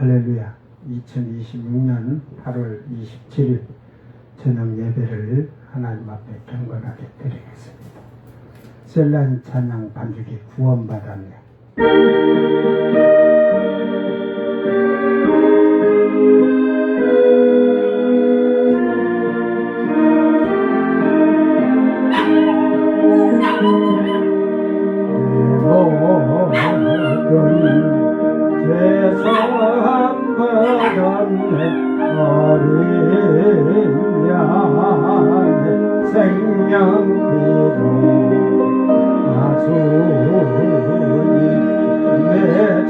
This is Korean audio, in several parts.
할렐루야. 2026년 8월 27일 저녁 예배를 하나님 앞에 경건하게 드리겠습니다. 셀란 찬양 반주기 구원받았네. 죄사함 받았네. 어린 양의 생명비로 아주님 내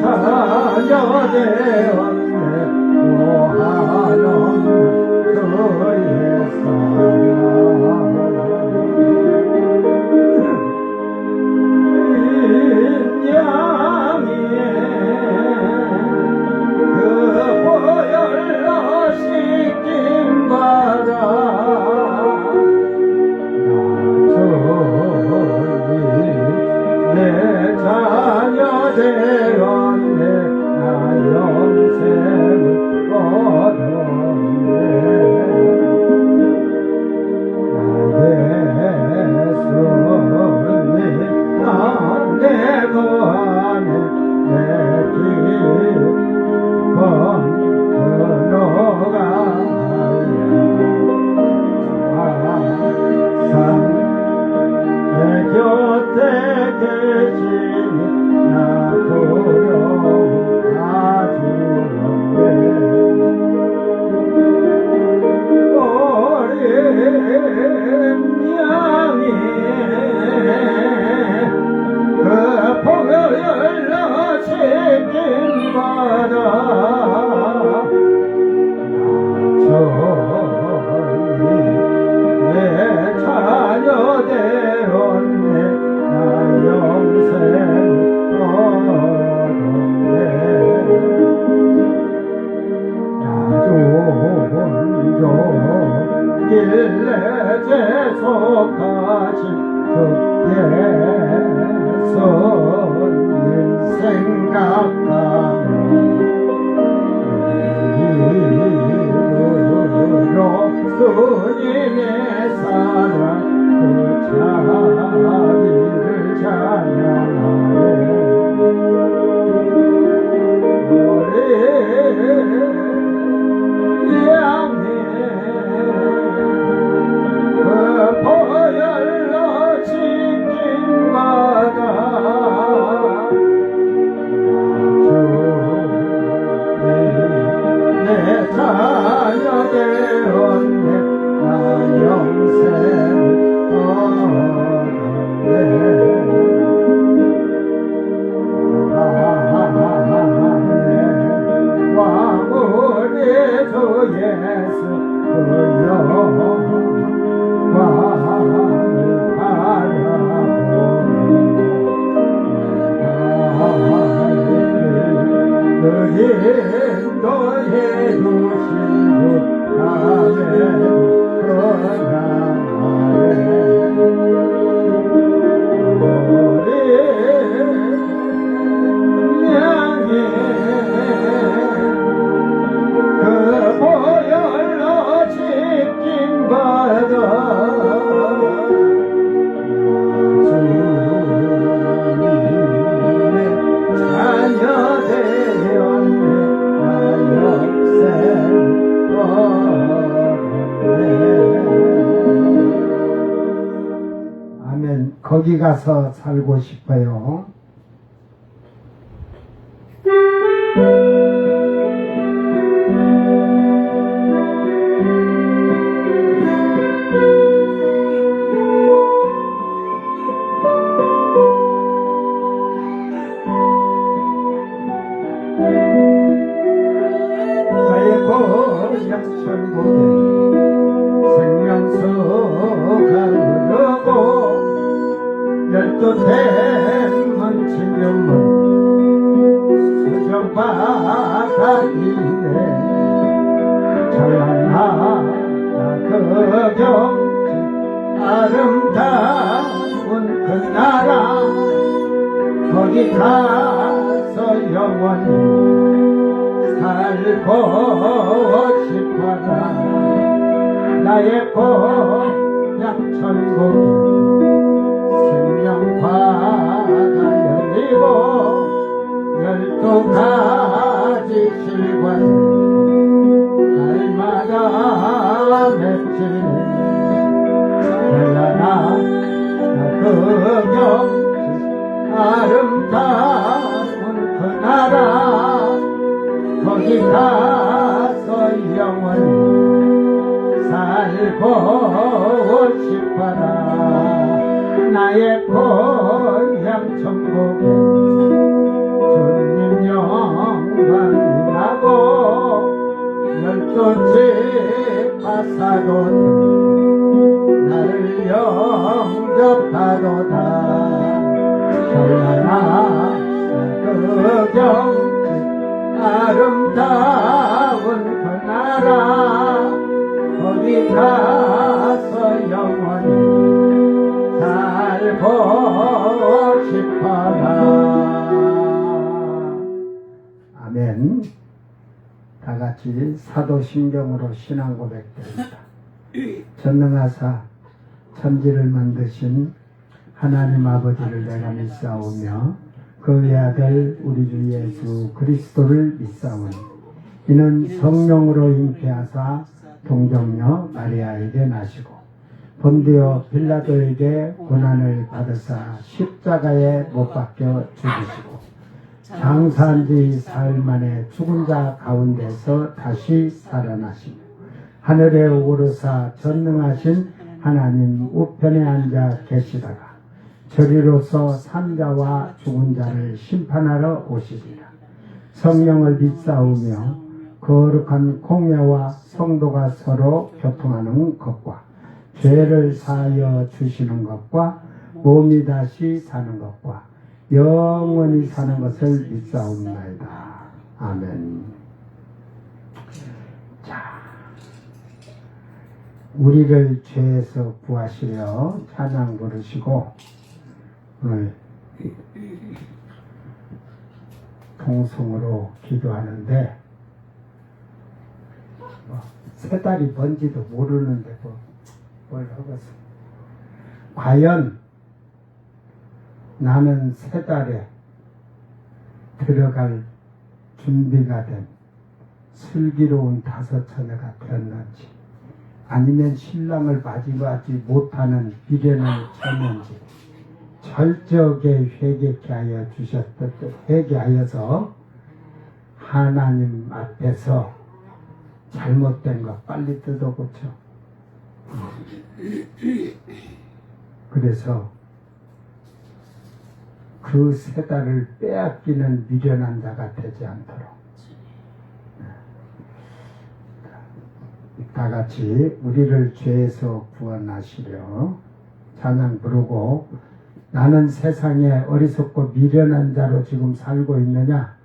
자녀 되었네. 오하는 그의 사랑 내 자녀 되었네. 나 영생을 얻었네. 나 예수님 내 거하네. 내 기쁨 내 곁에 계시니 나 두려움 아주는데. 어린 양이 그 보혈로 지킴받아 내 자녀 되었네. 나 영생을 얻었네. 나 존종 일레제 속하신 그 예수님 생각하며 주님의 사랑 그 자비를 찬양하네. 우리 양의 그 보혈로 지킴받아 내 자녀 되었네. 나 영생을 얻었네. 왕우리 주 예수 그 영광을 바라보니 인도해 주시고 아멘 그 보혈로 지킴받아 주님의 자녀 되었네. 나 영생 얻었네. 아멘. 거기 가서 살고 싶어요. 나의 고향 천국에 생명수가 흐르고 12대문 칠명문 수정바다이네. 찬란하다 그 경치 아름다운 그 나라. 거기 가서 영원히 살 살고 싶어라 나의 고향 천국에 생명화가 열리고 12가지 실과를 날마다 맺히네 찬란한 그 경치 아름다운 그 나라 거기 가서 영원히 살고 싶어라 나의 고향 천국에 주님 영광 임하고 12집 파사도 나를 영접하도다 찬란한 그 경치 아름다운 그 나라 거기 가서 영원히 살고 싶어라 아멘. 다같이 사도신경으로 신앙 고백드립니다. 전능하사 천지를 만드신 하나님 아버지를 내가 믿사오며 그 외아들 우리 주 예수 그리스도를 믿사오니 이는 성령으로 잉태하사 동정녀 마리아에게 나시고 본디오 빌라도에게 고난을 받으사 십자가에 못 박혀 죽으시고 장사한 지 사흘 만에 죽은 자 가운데서 다시 살아나시고 하늘에 오르사 전능하신 하나님 우편에 앉아 계시다가 저리로서 산자와 죽은 자를 심판하러 오시리라. 성령을 믿사오며 거룩한 공예와 성도가 서로 교통하는 것과 죄를 사하여 주시는 것과 몸이 다시 사는 것과 영원히 사는 것을 믿사옵나이다. 아멘. 자, 우리를 죄에서 구하시려 찬양 부르시고 오늘 통성으로 기도하는데 세 달이 뭔지도 모르는데 뭘 하겠어. 과연 나는 세 달에 들어갈 준비가 된 슬기로운 다섯 처녀가 되었는지 아니면 신랑을 맞이하지 못하는 미련을 쳤는지 철저하게 회개케 하여 주셨던 회개하여서 하나님 앞에서 잘못된 거 빨리 뜯어 고쳐. 그래서 그 세 달을 빼앗기는 미련한 자가 되지 않도록 다 같이 우리를 죄에서 구원하시려 찬양 부르고 나는 세상에 어리석고 미련한 자로 지금 살고 있느냐?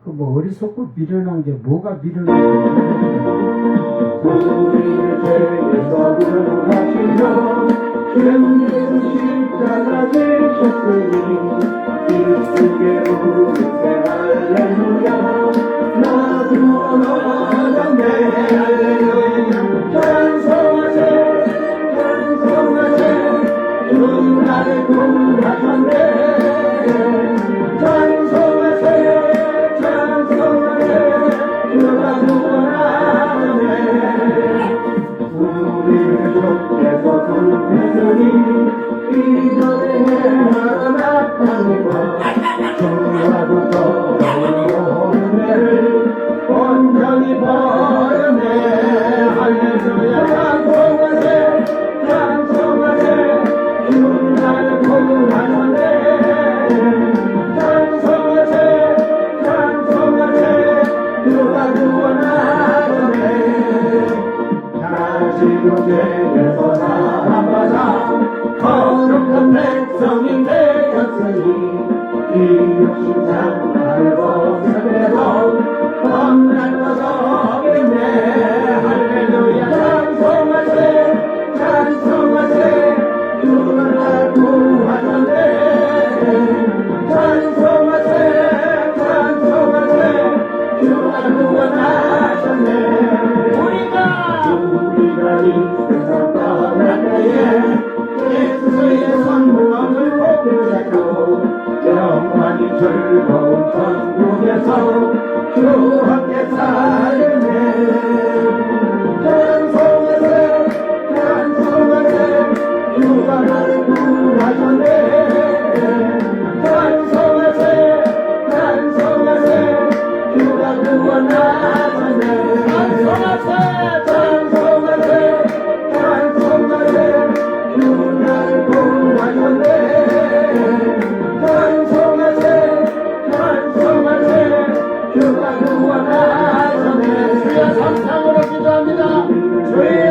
그 뭐 어리석고 미련한 게 뭐가 미련한 거야? 우리를 죄에서 구원하시려 주님 십자가 지셨으니 그리스도의 우세 할렐루야 나 구원하셨네 할렐루야 찬송하세 찬송하세 주님 나를 구원하셨네 찬송하세 찬송하세 주가 구원하셨네 우리를 좁게서 구원했으니 이전에 하나 나타내고 주라부터 오는 애를 온전히 버렸네 할렐루야 찬송하세 찬송하세 주님 나를 구원하셨네 찬송하세 찬송하세 주가 구원하셨네 다시금 죄에서 사함받아 거룩한 백성이 되었으니 이 욕심상 알고 살면서 겁날 것 없겠네 할렐루야 찬송하세 찬송하세 주가 날 구하셨네 찬송하세 찬송하세 주가 구원하셨네 즐거운 천국에서 주와 함께 살겠네. 찬송하세 찬송하세 주가 나를 구하셨네. 찬송하세 찬송하세 주가 구원하셨네. 찬송하세 찬송하세 찬송하세 주 나를 구하셨네. 찬송하세 찬송하세 주가 구원하셨네. 주여 삼창으로 기도합니다. 주여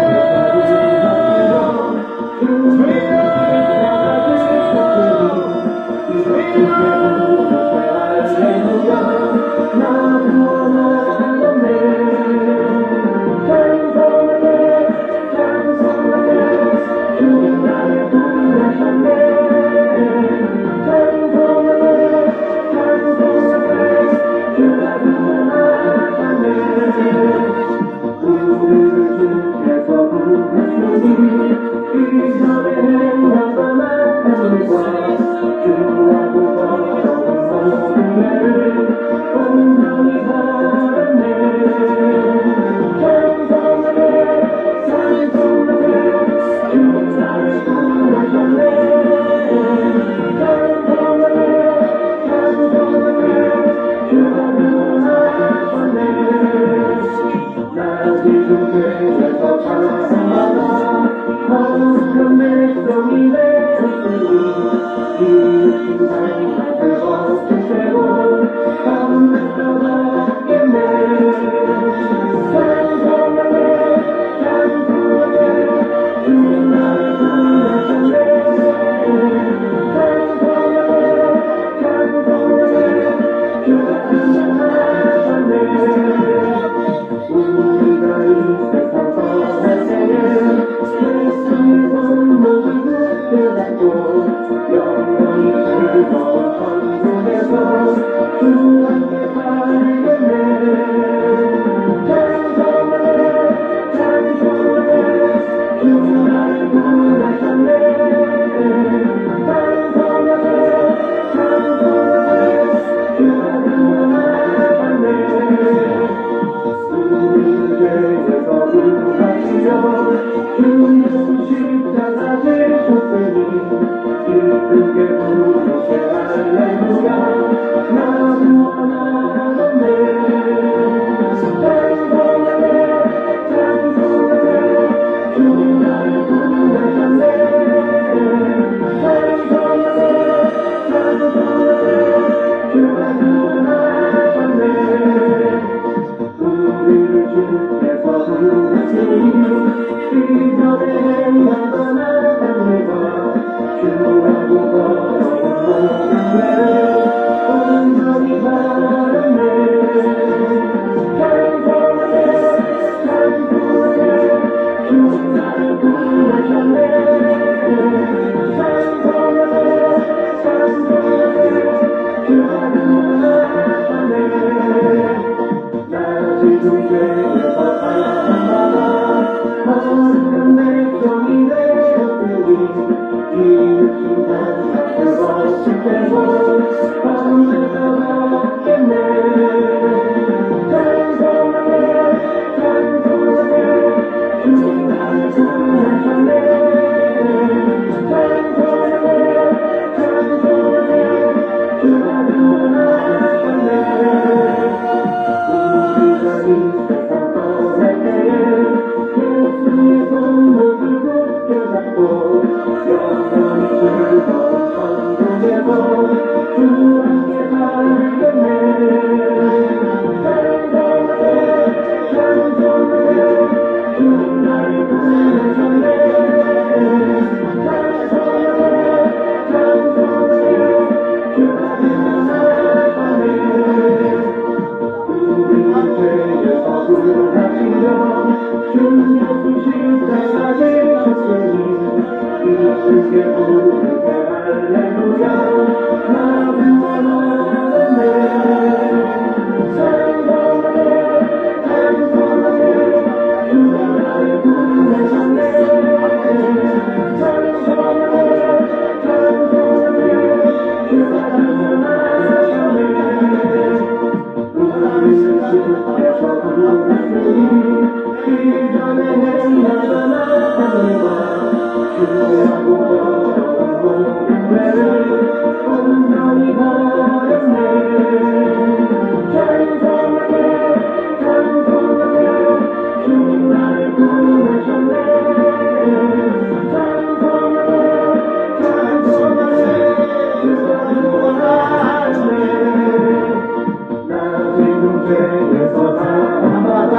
죄에서 사함받아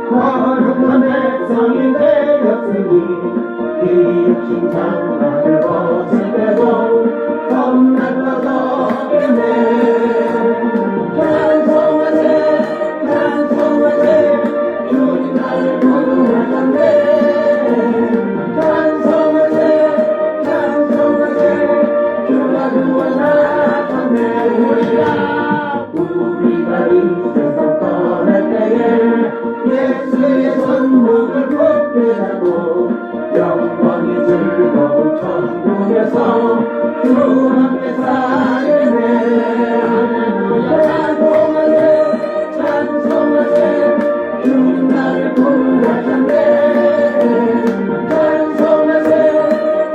거룩한 백성이 되었으니 이 육신 장막을 벗을 때도 겁날 것도 없겠네. 찬송하세 찬송하세 주님 나를 구원하셨네. 찬송하세 찬송하세 주가 구원하셨네. 우리가 이 세상 떠날 때에 예수의 손목을 붙게 하고 영광이 즐거운 천국에서 주 함께 살겠네. 찬송하세 찬송하세 주님 나를 구원하셨네. 찬송하세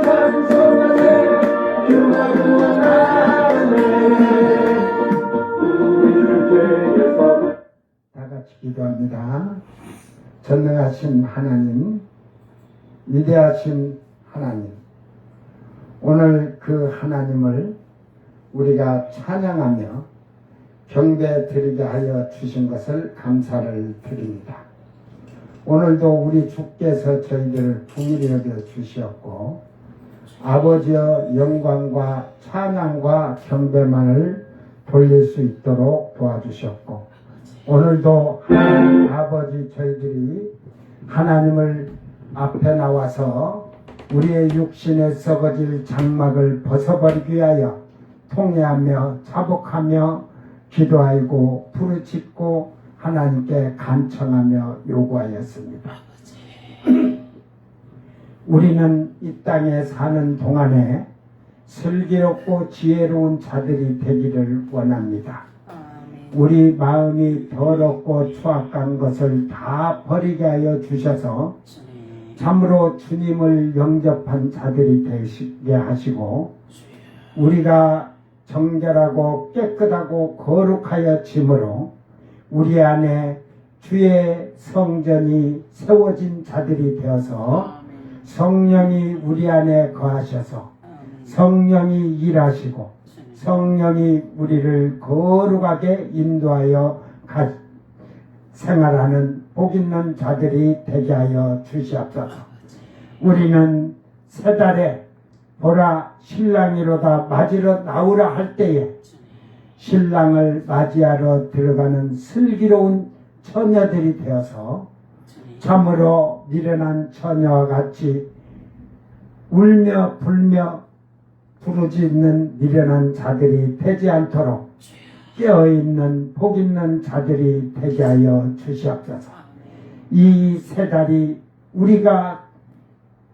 찬송하세 주가 구원하셨네. 우리를 죄에서 다 같이 기도합니다. 전능하신 하나님, 위대하신 하나님, 오늘 그 하나님을 우리가 찬양하며 경배 드리게 하여 주신 것을 감사를 드립니다. 오늘도 우리 주께서 저희들을 긍휼히 여겨 주시었고 아버지여 영광과 찬양과 경배만을 돌릴 수 있도록 도와주셨고 오늘도 하나님 아버지 저희들이 하나님을 앞에 나와서 우리의 육신의 썩어질 장막을 벗어버리기 위하여 통회하며 자복하며 기도하고 부르짖고 하나님께 간청하며 요구하였습니다. 우리는 이 땅에 사는 동안에 슬기롭고 지혜로운 자들이 되기를 원합니다. 우리 마음이 더럽고 추악한 것을 다 버리게 하여 주셔서 참으로 주님을 영접한 자들이 되시게 하시고 우리가 정결하고 깨끗하고 거룩하여 짐으로 우리 안에 주의 성전이 세워진 자들이 되어서 성령이 우리 안에 거하셔서 성령이 일하시고 성령이 우리를 거룩하게 인도하여 생활하는 복 있는 자들이 되게 하여 주시옵소서. 우리는 새 달에 보라 신랑이로다 맞으러 나오라 할 때에 신랑을 맞이하러 들어가는 슬기로운 처녀들이 되어서 참으로 미련한 처녀와 같이 울며 불며 부르짖는 미련한 자들이 되지 않도록 깨어있는 복 있는 자들이 되게 하여 주시옵소서. 이 세 달이 우리가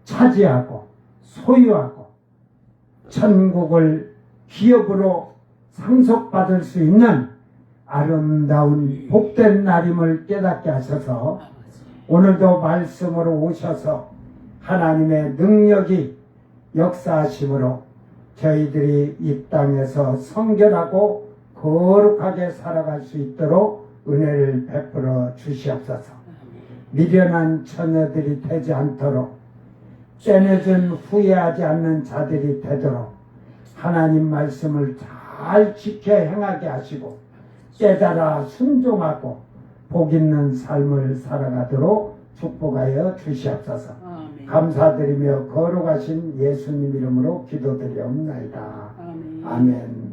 차지하고 소유하고 천국을 기업으로 상속받을 수 있는 아름다운 복된 날임을 깨닫게 하셔서 오늘도 말씀으로 오셔서 하나님의 능력이 역사하심으로 저희들이 이 땅에서 성결하고 거룩하게 살아갈 수 있도록 은혜를 베풀어 주시옵소서. 미련한 처녀들이 되지 않도록 떼내준 후회하지 않는 자들이 되도록 하나님 말씀을 잘 지켜 행하게 하시고 깨달아 순종하고 복 있는 삶을 살아가도록 축복하여 주시옵소서. 감사드리며 거룩하신 예수님 이름으로 기도드리옵나이다. 아멘.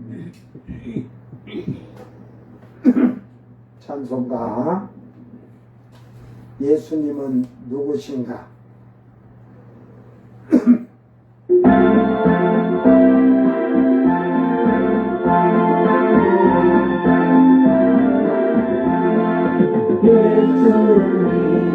찬송가 예수님은 누구신가? 예수님은 누구신가?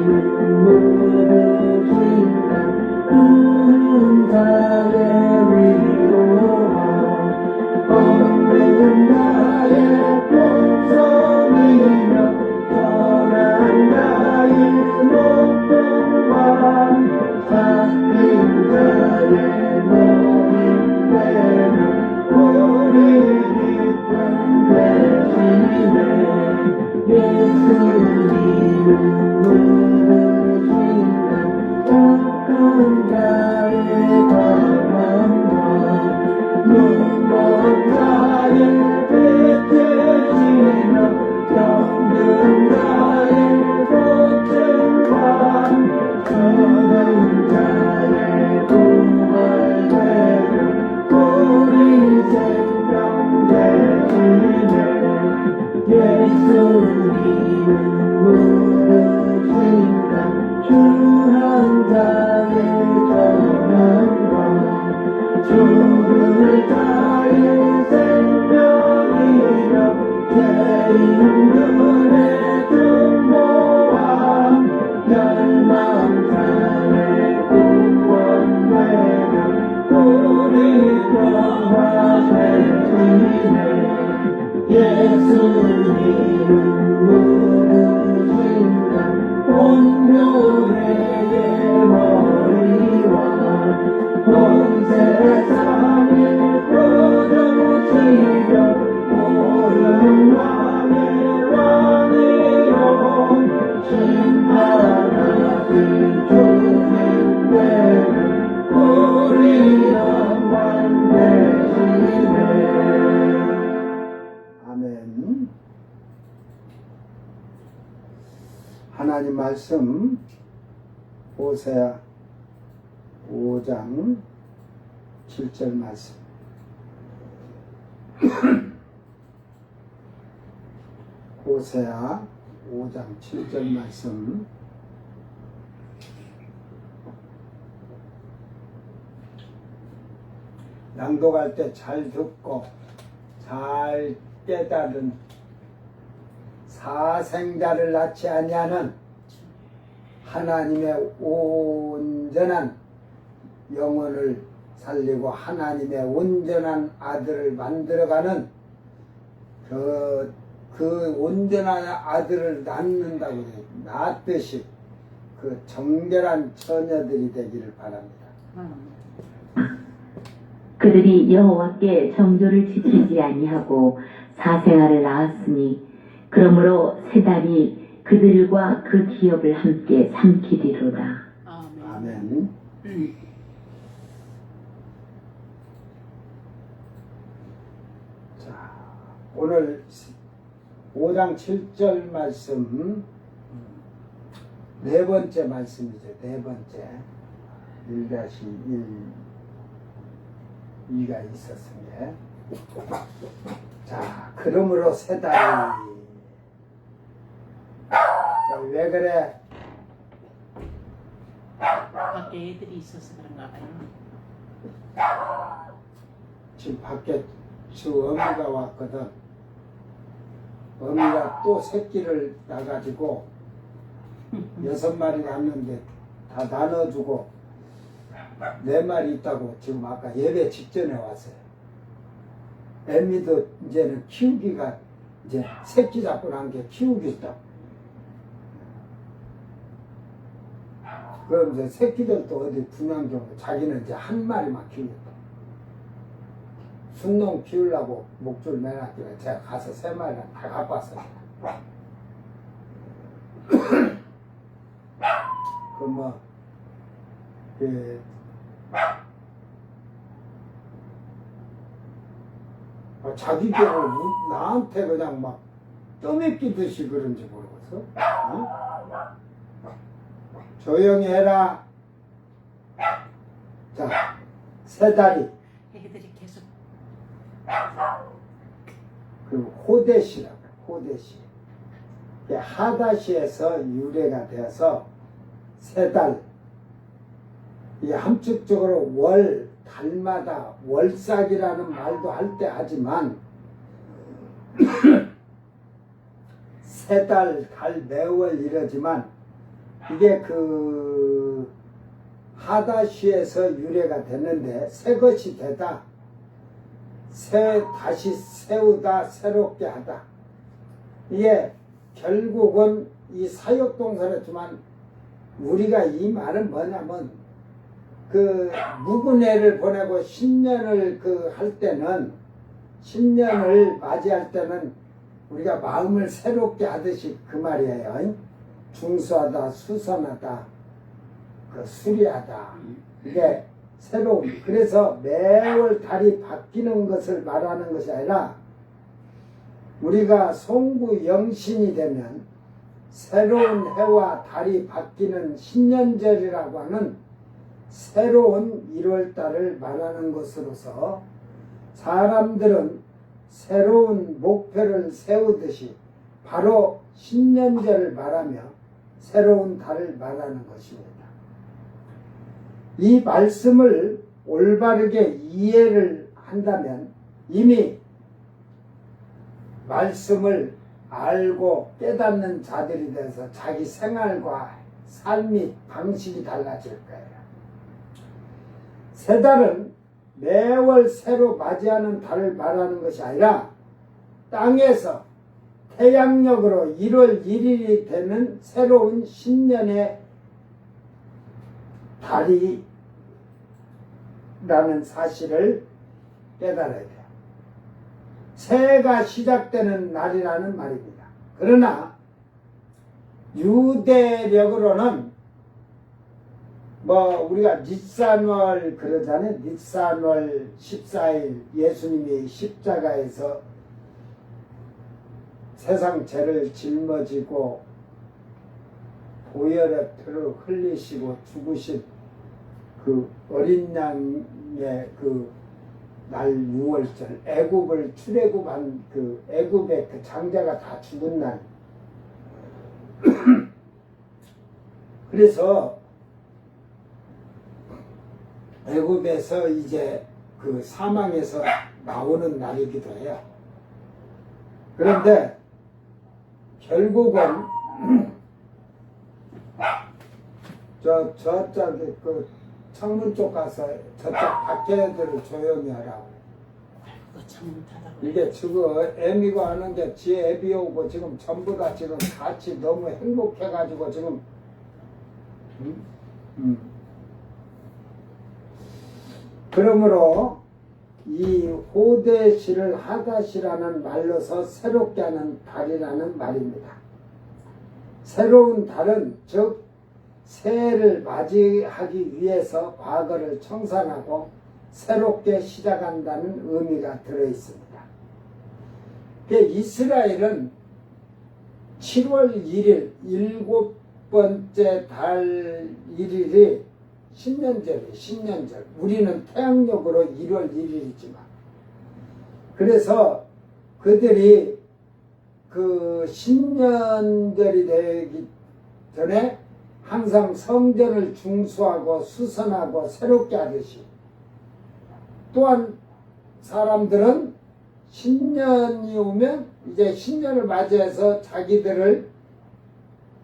모든 주 한자의 전함과 주를 다해 생명이여 죄인들의 중보와 멸망자의 구원되며 우리 평화되시네 예수님은 누구신가 온교회의 머리와 온 세상을 거두시며 오른 왕의 왕이요 심판하신 주님께는 우리 영광 되시네. 아멘. 하나님 말씀 호세아 5장 7절 말씀. 호세아 5장 7절 말씀. 낭독할 때 잘 듣고 잘 깨달은 사생자를 낳지 아니하는 하나님의 온전한 영혼을 살리고 하나님의 온전한 아들을 만들어가는 그 온전한 아들을 낳는다고 낳듯이 그 정결한 처녀들이 되기를 바랍니다. 그들이 여호와께 정조를 지키지 아니하고 사생아를 낳았으니 그러므로 세 달이 그들과 그 기업을 함께 삼키리로다. 아멘. 자, 오늘 5장 7절 말씀 네 번째 말씀이죠. 네 번째 1-1 2가 있었습니다. 자, 그러므로 세 달이 왜 그래? 밖에 애들이 있어서 그런가 봐요. 지금 밖에 주 어미가 왔거든. 어미가 또 새끼를 낳아가지고 6마리 낳는데 다 나눠주고 4마리 있다고 지금 아까 예배 직전에 왔어요. 애미도 이제는 키우기가 이제 새끼 잡고 난 게 키우겠다. 그럼 이제 새끼들도 어디 분양종 자기는 이제 한 마리만 키우겠다. 순농 키우려고 목줄 매놨길래 제가 가서 3마리를 다 갖고 왔어요. 자기들을 나한테 그냥 막 떠맡기듯이 그런지 모르겠어. 어? 조용히 해라. 자, 세 다리. 애들이 계속 그리고 호데시라고. 호데시. 하다시에서 유래가 되어서 세 달. 이게 함축적으로 월, 달마다 월삭이라는 말도 할 때 하지만 세 달, 달, 매월 이러지만 이게 그 하다시에서 유래가 됐는데 새 것이 되다, 다시 세우다, 새롭게 하다. 이게 결국은 이 사역동사였지만 우리가 이 말은 뭐냐면 그 묵은 해를 보내고 신년을 할 때는, 신년을 맞이할 때는 우리가 마음을 새롭게 하듯이 그 말이에요. 중수하다, 수선하다, 수리하다. 이게 새로움. 그래서 매월 달이 바뀌는 것을 말하는 것이 아니라 우리가 송구 영신이 되면 새로운 해와 달이 바뀌는 신년절이라고 하는 새로운 1월달을 말하는 것으로서 사람들은 새로운 목표를 세우듯이 바로 신년절을 말하며 새로운 달을 말하는 것입니다. 이 말씀을 올바르게 이해를 한다면 이미 말씀을 알고 깨닫는 자들이 돼서 자기 생활과 삶이 방식이 달라질 거예요. 새 달은 매월 새로 맞이하는 달을 말하는 것이 아니라 땅에서 태양력으로 1월 1일이 되는 새로운 신년의 달이라는 사실을 깨달아야 돼요. 새해가 시작되는 날이라는 말입니다. 그러나 유대력으로는 우리가 니산월 그러잖아요. 니산월 14일 예수님이 십자가에서 세상 죄를 짊어지고 보혈의 피를 흘리시고 죽으신 그 어린 양의 그 날 6월절 애굽을 출애굽한 그 애굽의 그 장자가 다 죽은 날. 그래서 애굽에서 이제 그 사망에서 나오는 날이기도 해요. 그런데 결국은 저쪽에 그 창문 쪽 가서 저쪽 밖에들을 조용히 하라고. 그 창문 닫아. 이게 지금 애미고 하는데 지 애비 오고 지금 전부 다 지금 같이 너무 행복해가지고 지금 그러므로 이 호데시를 하다시라는 말로서 새롭게 하는 달이라는 말입니다. 새로운 달은 즉 새해를 맞이하기 위해서 과거를 청산하고 새롭게 시작한다는 의미가 들어있습니다. 이스라엘은 7월 1일 일곱 번째 달 1일이 신년절이에요. 신년절. 우리는 태양력으로 1월 1일이지만 그래서 그들이 그 신년절이 되기 전에 항상 성전을 중수하고 수선하고 새롭게 하듯이 또한 사람들은 신년이 오면 이제 신년을 맞이해서 자기들을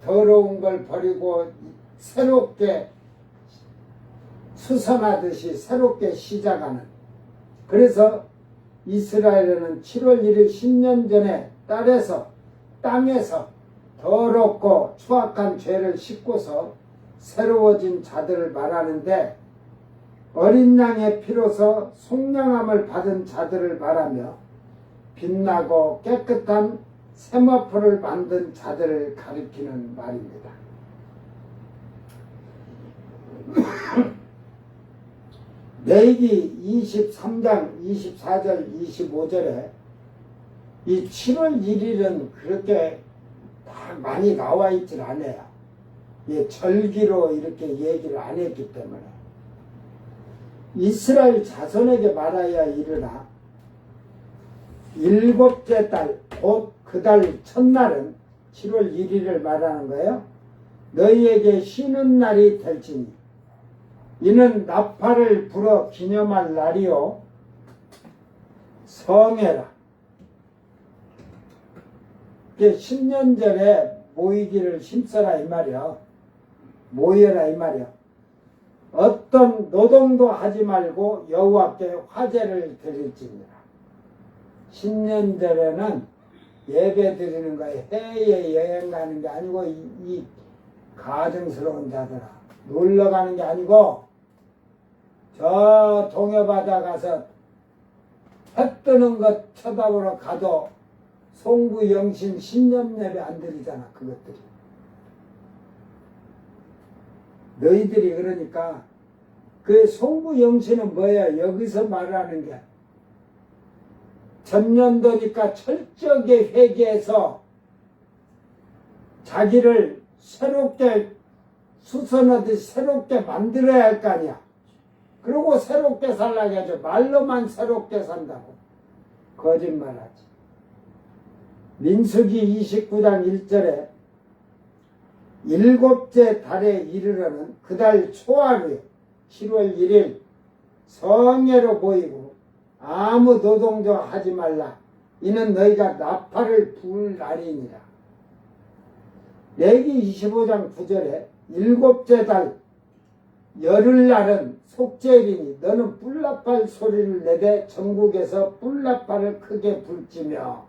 더러운 걸 버리고 새롭게 수선하듯이 새롭게 시작하는. 그래서 이스라엘에는 7월 1일 신년전에 땅에서 더럽고 추악한 죄를 씻고서 새로워진 자들을 말하는데 어린 양의 피로서 속량함을 받은 자들을 말하며 빛나고 깨끗한 세마포를 만든 자들을 가리키는 말입니다. 레위기 23장 24절 25절에 이 7월 1일은 그렇게 다 많이 나와 있질 않아요. 절기로 이렇게 얘기를 안 했기 때문에 이스라엘 자손에게 말하여 이르라. 일곱째 달 곧 그 달 첫날은 7월 1일을 말하는 거예요. 너희에게 쉬는 날이 될지니 이는 나팔을 불어 기념할 날이요 성해라. 신년절에 모이기를 힘써라 이 말이야. 모여라 이 말이야. 어떤 노동도 하지 말고 여호와께 화제를 드릴지니라. 신년절에는 예배 드리는 거에 해외 여행 가는 게 아니고 이 가증스러운 자들아 놀러 가는 게 아니고 저 동해바다 가서 해 뜨는 것 쳐다보러 가도 송구 영신 신년 예배 안 드리잖아. 그것들이 너희들이 그러니까 그 송구 영신은 뭐야? 여기서 말하는 게 전년도니까 철저하게 회개해서 자기를 새롭게 수선하듯이 새롭게 만들어야 할 거 아니야. 그리고 새롭게 살라고 하죠. 말로만 새롭게 산다고 거짓말하지. 민수기 29장 1절에 일곱째 달에 이르러는 그 달 초하루에 7월 1일 성예로 보이고 아무 노동도 하지 말라. 이는 너희가 나팔을 불 날이니라. 레기 25장 9절에 일곱째 달 열흘날은 속죄일이니 너는 뿔나팔 소리를 내되 전국에서 뿔나팔을 크게 불지며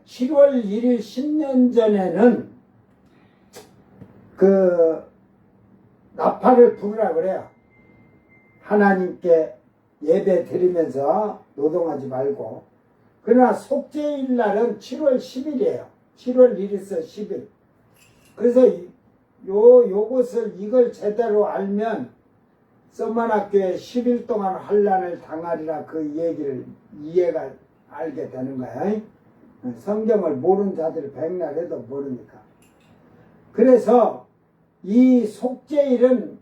7월 1일 10년 전에는 그 나팔을 부르라 그래요. 하나님께 예배 드리면서 노동하지 말고. 그러나 속죄일 날은 7월 10일이에요. 7월 1일에서 10일. 그래서 요것을 이걸 제대로 알면 서만학교에 10일 동안 환난을 당하리라 그 얘기를 이해가 알게 되는 거야. 성경을 모르는 자들이 백날 해도 모르니까. 그래서 이 속죄일은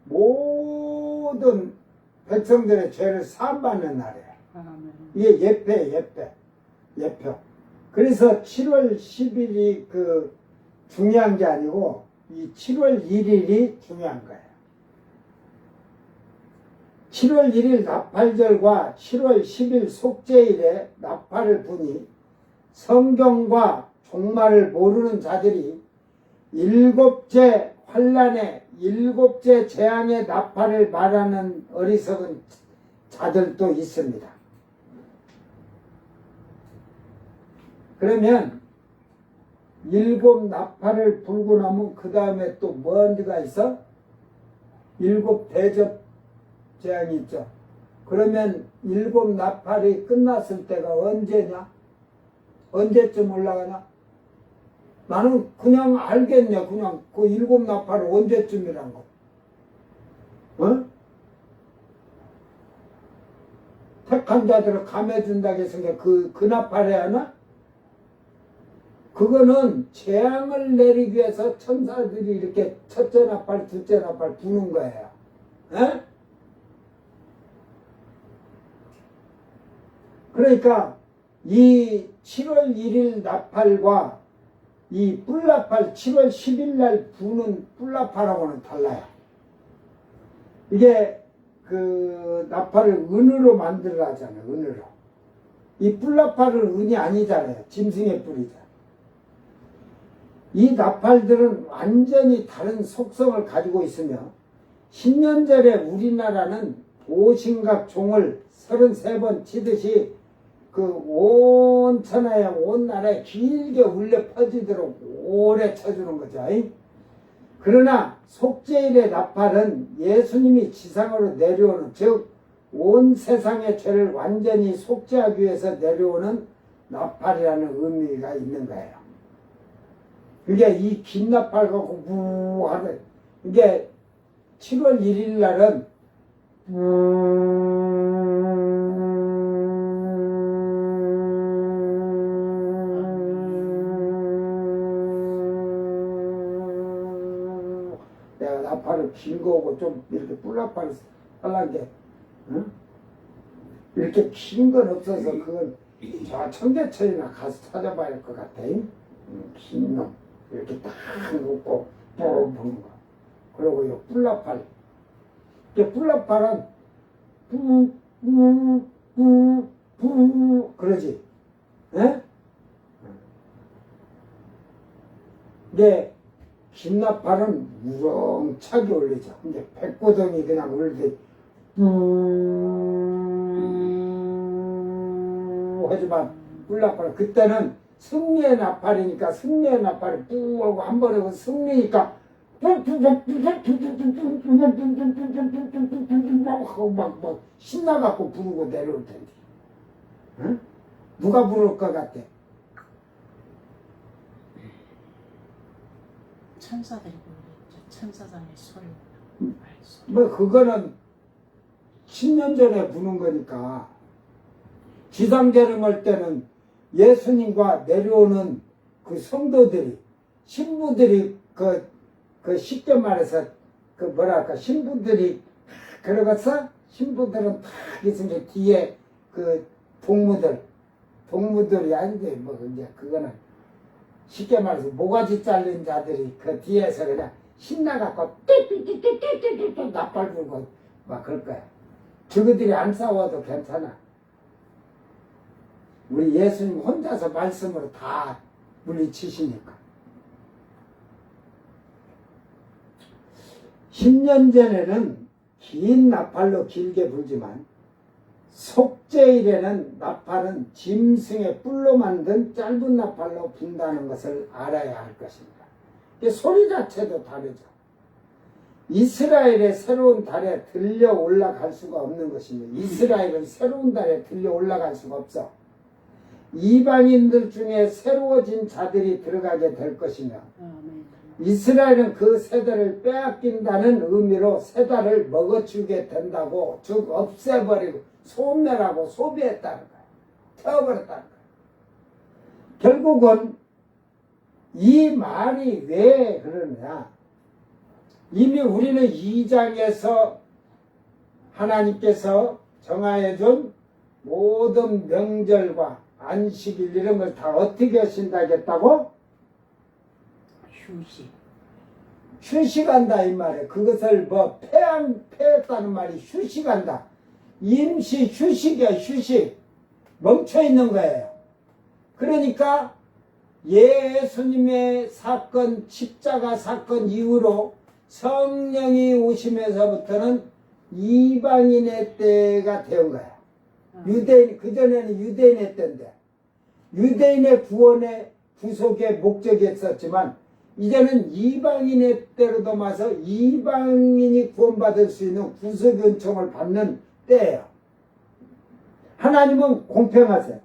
모든 백성들의 죄를 사함받는 날이에요. 이게 예표. 그래서 7월 10일이 그 중요한 게 아니고 이 7월 1일이 중요한 거예요. 7월 1일 나팔절과 7월 10일 속죄일에 나팔을 부니 성경과 종말을 모르는 자들이 일곱째 환난의 일곱째 재앙의 나팔을 말하는 어리석은 자들도 있습니다. 그러면 일곱 나팔을 불고 나면 그 다음에 또 뭔지가 있어? 일곱 대접 재앙이 있죠. 그러면 일곱 나팔이 끝났을 때가 언제냐? 언제쯤 올라가나? 나는 그냥 알겠네. 그냥 그 일곱 나팔을 언제쯤이란 거. 어? 택한 자들을 감해준다고 했으니까 그 나팔 해야 하나? 그거는 재앙을 내리기 위해서 천사들이 이렇게 첫째 나팔, 둘째 나팔 부는 거예요. 에? 그러니까 이 7월 1일 나팔과 이 뿔나팔 7월 10일 날 부는 뿔나팔하고는 달라요. 이게 그 나팔을 은으로 만들어 하잖아요. 은으로. 이 뿔나팔은 은이 아니잖아요. 짐승의 뿔이잖아요. 이 나팔들은 완전히 다른 속성을 가지고 있으며 10년 전에 우리나라는 오신각 종을 33번 치듯이 그 온 천하에 온 나라에 길게 울려 퍼지도록 오래 쳐주는 거죠. 그러나 속죄일의 나팔은 예수님이 지상으로 내려오는, 즉 온 세상의 죄를 완전히 속죄하기 위해서 내려오는 나팔이라는 의미가 있는 거예요. 그게 이 긴 나팔 갖고 부 하는, 이게 7월 1일 날은 내가 나팔을 긴 거고 좀 이렇게 뿔나팔을 하려는 게, 응? 이렇게 긴 건 없어서 그건 저 청계천이나 가서 찾아봐야 할 것 같아. 긴 놈. 이렇게 딱 놓고 뽕 부는 거. 그리고 이 뿔나팔. 이 뿔나팔은 부 그러지. 예? 근데 긴 나팔은 무렁차게 울리죠. 근데 백고동이 그냥 울리듯 하지만 뿔나팔은 그때는 승리의 나팔이니까 승리의 나팔이 뿌 하고 한 번에 그 승리니까 하고 막 신나갖고 부르고 내려올 텐데. 응? 누가 부를 것 같아? 천사들이 부르겠죠. 천사장의 소리. 뭐 그거는 10년 전에 부는 거니까. 지상재림할 때는 예수님과 내려오는 그 성도들이, 신부들이 그 쉽게 말해서 그 뭐랄까 신부들이 그러고서 신부들은 다 있으니까 뒤에 그 동무들이 아닌데 뭐 이제 그거는 쉽게 말해서 모가지 잘린 자들이 그 뒤에서 그냥 신나갖고 띠띠띠띠띠띠띠 나팔 불고 막 그럴 거야. 저그들이 안 싸워도 괜찮아. 우리 예수님 혼자서 말씀으로 다 물리치시니까. 10년 전에는 긴 나팔로 길게 불지만 속죄일에는 나팔은 짐승의 뿔로 만든 짧은 나팔로 분다는 것을 알아야 할 것입니다. 소리 자체도 다르죠. 이스라엘의 새로운 달에 들려 올라갈 수가 없는 것입니다. 이스라엘은 새로운 달에 들려 올라갈 수가 없어. 이방인들 중에 새로워진 자들이 들어가게 될 것이며 이스라엘은 그 세대를 빼앗긴다는 의미로 세대를 먹어주게 된다고, 즉 없애버리고 소멸하고 소비했다는 거예요. 태워버렸다는 거예요. 결국은 이 말이 왜 그러냐, 이미 우리는 2장에서 하나님께서 정하여준 모든 명절과 안식일 이런 걸 다 어떻게 하신다겠다고? 휴식한다 이 말이에요. 그것을 뭐 패했다는 말이 휴식한다. 임시 휴식이야. 휴식. 멈춰있는 거예요. 그러니까 예수님의 사건, 십자가 사건 이후로 성령이 오시면서부터는 이방인의 때가 되온 거야. 유대인, 그전에는 유대인의 때인데 유대인의 구원의 구속의 목적이 있었지만 이제는 이방인의 때로 넘어서 이방인이 구원받을 수 있는 구속 은총을 받는 때예요. 하나님은 공평하세요.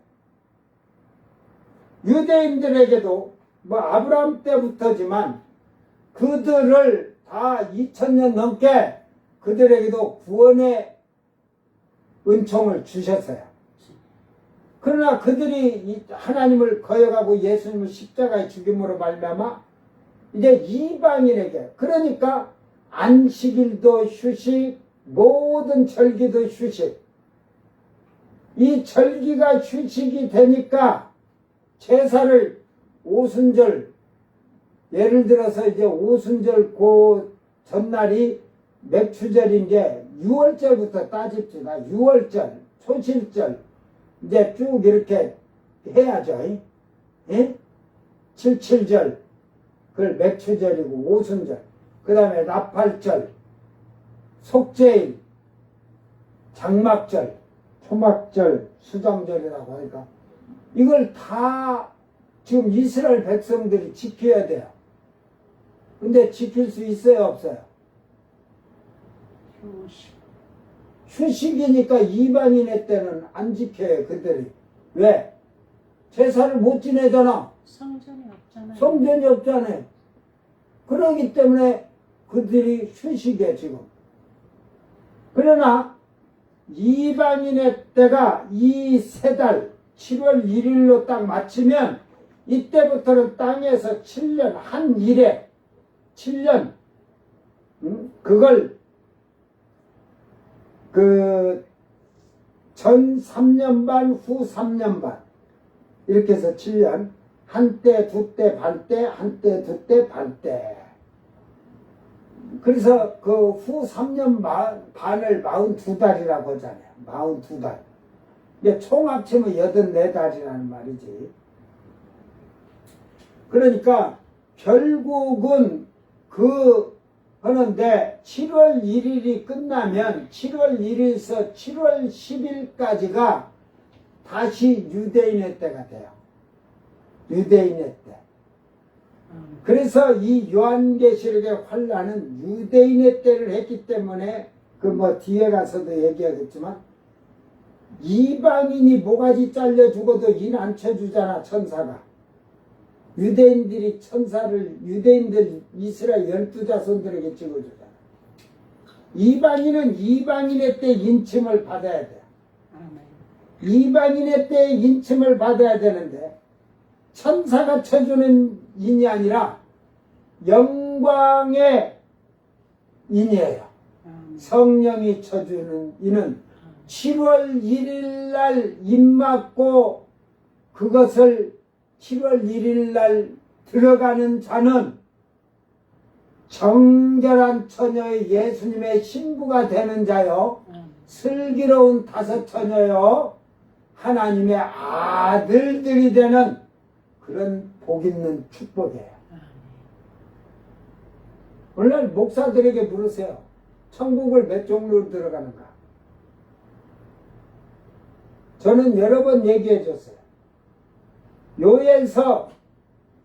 유대인들에게도 뭐 아브라함 때부터지만 그들을 다 2000년 넘게 그들에게도 구원의 은총을 주셨어요. 그러나 그들이 하나님을 거역하고 예수님을 십자가에 죽임으로 말미암아 이제 이방인에게, 그러니까 안식일도 휴식, 모든 절기도 휴식. 이 절기가 휴식이 되니까 제사를 오순절, 예를 들어서 이제 오순절 그 전날이 맥추절인 게 6월절부터 따집시다. 6월절, 초실절 이제 쭉 이렇게 해야죠. 예? 77절 그걸 맥추절이고 오순절, 그 다음에 나팔절, 속죄일, 장막절, 초막절, 수장절이라고 하니까 이걸 다 지금 이스라엘 백성들이 지켜야 돼요. 근데 지킬 수 있어요, 없어요? 휴식이니까 이방인의 때는 안 지켜요, 그들이. 왜? 제사를 못 지내잖아. 성전이 없잖아요. 성전이 없잖아요. 그러기 때문에 그들이 휴식이에요, 지금. 그러나 이방인의 때가 이 세 달, 7월 1일로 딱 맞추면 이때부터는 땅에서 7년, 한 일에 7년, 그걸 전 3년 반, 후 3년 반 이렇게 해서 7년, 한때, 두때, 반때, 한때, 두때, 반때. 그래서 그 후 3년 반을 42달이라고 하잖아요. 42달. 이게 총 합치면 84달이라는 말이지. 그러니까 결국은 하는데 7월 1일이 끝나면 7월 1일에서 7월 10일까지가 다시 유대인의 때가 돼요. 유대인의 때. 그래서 이 요한계시록의 환란은 유대인의 때를 했기 때문에 그 뭐 뒤에 가서도 얘기하겠지만 이방인이 모가지 잘려 죽어도 인 안 쳐주잖아, 천사가. 유대인들이 천사를, 유대인들 이스라엘 12자손들에게 찍어주잖아. 이방인은 이방인의 때 인침을 받아야 돼. 이방인의 때 인침을 받아야 되는데 천사가 쳐주는 인이 아니라 영광의 인이에요. 성령이 쳐주는 인은 7월 1일 날 입맞고 그것을 7월 1일 날 들어가는 자는 정결한 처녀의 예수님의 신부가 되는 자요. 슬기로운 다섯 처녀요. 하나님의 아들들이 되는 그런 복 있는 축복이에요. 오늘 목사들에게 물으세요. 천국을 몇 종류로 들어가는가? 저는 여러 번 얘기해 줬어요. 요엘서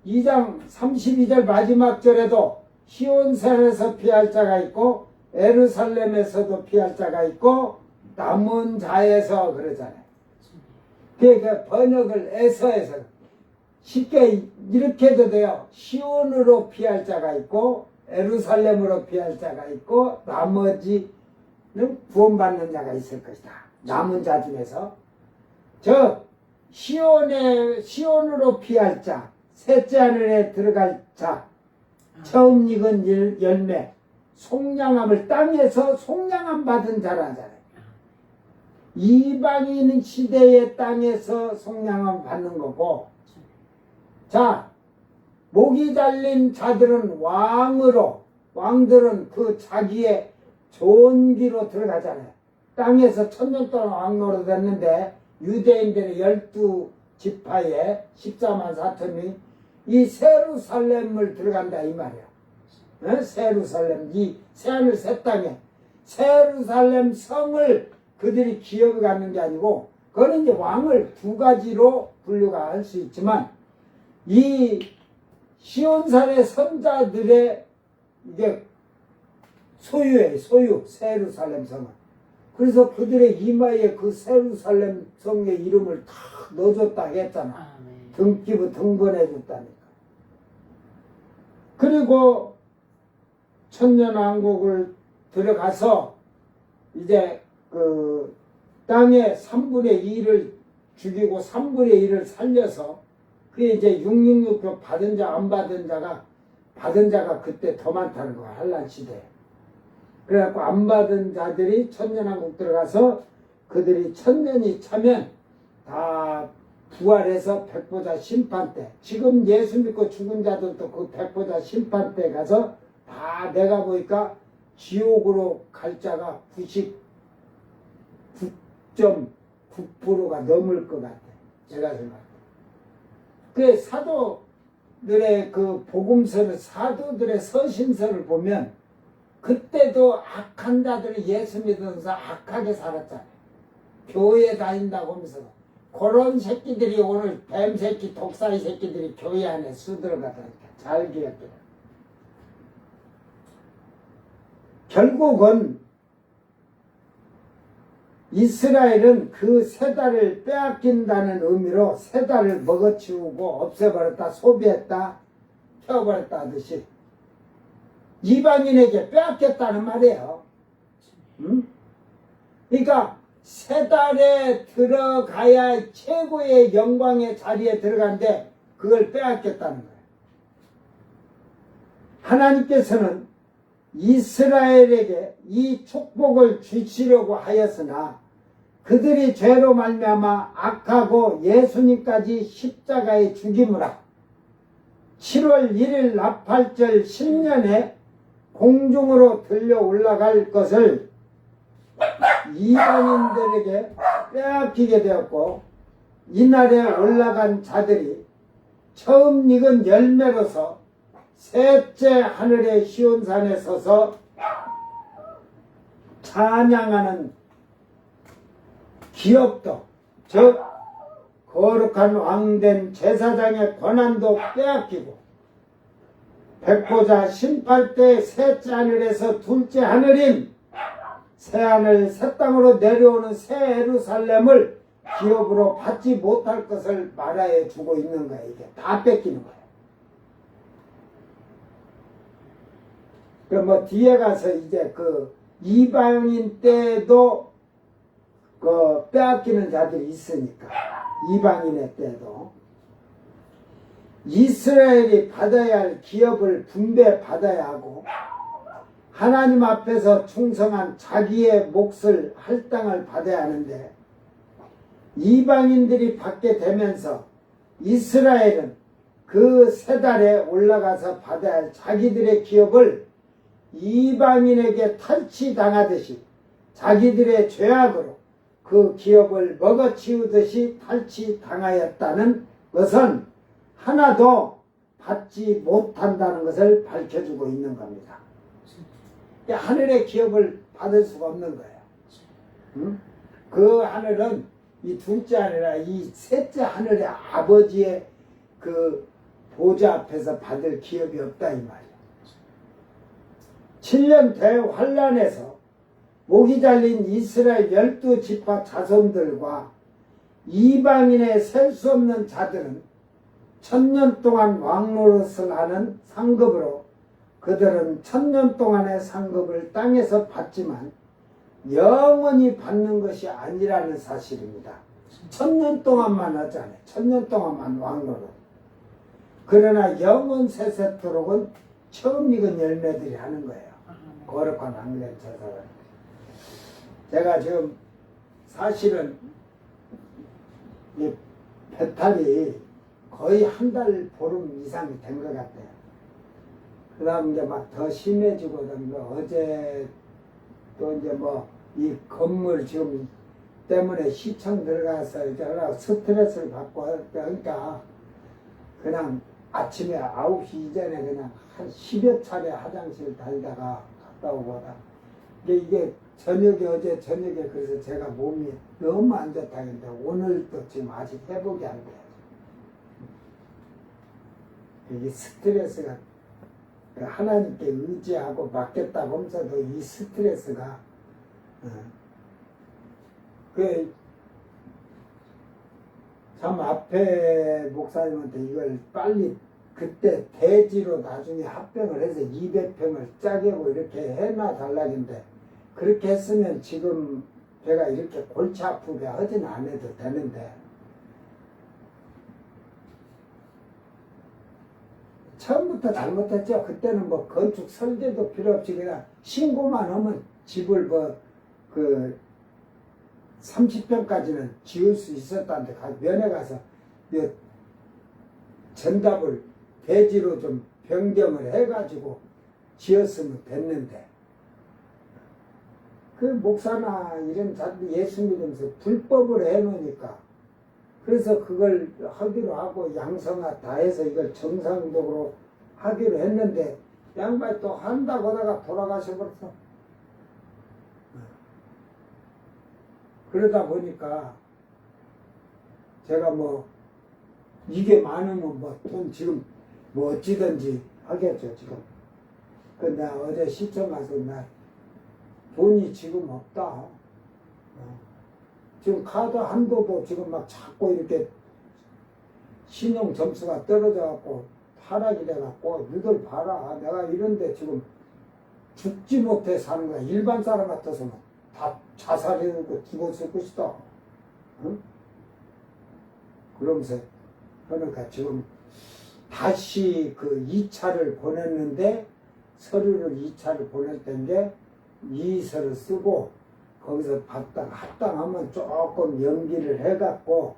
2장 32절 마지막 절에도 시온산에서 피할 자가 있고 예루살렘에서도 피할 자가 있고 남은 자에서 그러잖아요. 그 번역을 에서에서 쉽게 이렇게 해도 돼요. 시온으로 피할 자가 있고 예루살렘으로 피할 자가 있고 나머지는 구원받는 자가 있을 것이다. 남은 자 중에서 시온으로 피할 자, 셋째 하늘에 들어갈 자, 처음 익은 열매, 속량함을 땅에서 속량함 받은 자라잖아요. 이방인 시대의 땅에서 속량함 받는 거고, 자, 목이 잘린 자들은 왕들은 그 자기의 좋은 길로 들어가잖아요. 땅에서 1000년 동안 왕 노릇했는데 유대인들의 12지파에 14만 4천이 이 세루살렘을 들어간다 이 말이야. 세루살렘, 이 새하늘 새 땅에 세루살렘 성을 그들이 기업을 갖는 게 아니고, 그거는 이제 왕을 두 가지로 분류가 할 수 있지만, 이 시온산의 선자들의 이게 소유예요. 세루살렘 성은. 그래서 그들의 이마에 그 세루살렘 성의 이름을 다 넣어줬다 했잖아. 등기부 등본해줬다니까. 그리고 천년왕국을 들어가서 이제 그 땅의 3분의 2를 죽이고 3분의 1을 살려서, 그게 이제 666표 받은 자 안 받은 자가 그때 더 많다는 거야. 한란 시대에. 그래갖고 안 받은 자들이 천년왕국 들어가서 그들이 1000년이 차면 다 부활해서 백보자 심판 때, 지금 예수 믿고 죽은 자들도 그 백보자 심판 때 가서 다 내가 보니까 지옥으로 갈 자가 99.9%가 넘을 것 같아. 제가 생각할 때. 그 사도들의 그 복음서를, 사도들의 서신서를 보면 그때도 악한 자들이 예수 믿으면서 악하게 살았잖아요. 교회 다닌다고 하면서 그런 새끼들이 오늘 뱀새끼, 독사이 새끼들이 교회 안에 수들어가다니까. 잘 기억해요. 결국은 이스라엘은 그 세 달을 빼앗긴다는 의미로 세 달을 먹어치우고 없애버렸다, 소비했다, 태워버렸다 하듯이 이방인에게 빼앗겼다는 말이에요. 응? 그러니까 세 달에 들어가야 최고의 영광의 자리에 들어간데 그걸 빼앗겼다는 거예요. 하나님께서는 이스라엘에게 이 축복을 주시려고 하였으나 그들이 죄로 말미암아 악하고 예수님까지 십자가에 죽임으로 7월 1일 나팔절 10년에 공중으로 들려 올라갈 것을 이방인들에게 빼앗기게 되었고, 이날에 올라간 자들이 처음 익은 열매로서 셋째 하늘의 시온산에 서서 찬양하는 기업도, 즉 거룩한 왕된 제사장의 권한도 빼앗기고, 백보자 심판 때 셋째 하늘에서 둘째 하늘인 새하늘 새 땅으로 내려오는 새 예루살렘을 기업으로 받지 못할 것을 말하여 주고 있는 거예요. 이게 다 뺏기는 거예요. 그 뭐 뒤에 가서 이제 그 이방인 때도 그 빼앗기는 자들이 있으니까, 이방인의 때도 이스라엘이 받아야 할 기업을 분배 받아야 하고, 하나님 앞에서 충성한 자기의 몫을 할당을 받아야 하는데 이방인들이 받게 되면서 이스라엘은 그 세 달에 올라가서 받아야 할 자기들의 기업을 이방인에게 탈취당하듯이 자기들의 죄악으로 그 기업을 먹어치우듯이 탈취당하였다는 것은 하나도 받지 못한다는 것을 밝혀주고 있는 겁니다. 하늘의 기업을 받을 수가 없는 거예요. 응? 그 하늘은 이 둘째 하늘이라 이 셋째 하늘의 아버지의 그 보좌 앞에서 받을 기업이 없다 이 말이에요. 7년 대환란에서 목이 잘린 이스라엘 12지파 자손들과 이방인의 셀 수 없는 자들은 1000년 동안 왕노릇을 하는 상급으로 그들은 1000년 동안의 상급을 땅에서 받지만 영원히 받는 것이 아니라는 사실입니다. 1000년 동안만 하잖아요. 1000년 동안만 왕노릇. 그러나 영원 세세토록은 처음 익은 열매들이 하는 거예요. 거룩한 왕년 제사를. 제가 지금 사실은 이 배탈이 거의 한 달 보름 이상이 된 것 같아요. 그 다음 이제 막 더 심해지거든요. 어제 또 이제 뭐 이 건물 지금 때문에 시청 들어가서 이제 스트레스를 받고 그러니까 그냥 아침에 9시 이전에 그냥 한 10여 차례 화장실 다니다가 갔다 오거든. 이게 저녁에 어제 저녁에 그래서 제가 몸이 너무 안 좋다는데 오늘도 지금 아직 회복이 안 돼요. 이게 스트레스가 하나님께 의지하고 맡겼다고 하면서도 이 스트레스가 참 앞에 목사님한테 이걸 빨리 그때 대지로 나중에 합병을 해서 200평을 짜게고 이렇게 해놔 달라는데 그렇게 했으면 지금 제가 이렇게 골치 아프게 하진 안 해도 되는데 처음부터 잘못했죠. 그때는 뭐 건축 설계도 필요 없이 그냥 신고만 하면 집을 그 30평까지는 지을 수 있었다는데 면회 가서 전답을 대지로 좀 변경을 해가지고 지었으면 됐는데 그 목사나 이런 자들 예수 믿으면서 불법을 해놓으니까 그래서 그걸 하기로 하고 양성화 다 해서 이걸 정상적으로 하기로 했는데 양반이 또 한다고 하다가 돌아가셔버렸어. 그러다 보니까 제가 뭐 이게 많으면 뭐 돈 지금 뭐 어찌든지 하겠죠 지금. 근데 어제 시청 가서 나 돈이 지금 없다. 지금 카드 한도도 지금 막 자꾸 이렇게 신용 점수가 떨어져 갖고 하락이 돼 갖고 너들 봐라. 내가 이런데 지금 죽지 못해 사는 거야. 일반 사람 같아서는 다 자살해놓고 죽었을 것이다. 응? 그러면서 그러니까 지금 다시 그 2차를 보냈는데 서류를 2차를 보낼 때인데 이의서를 쓰고 거기서 합당하면 조금 연기를 해갖고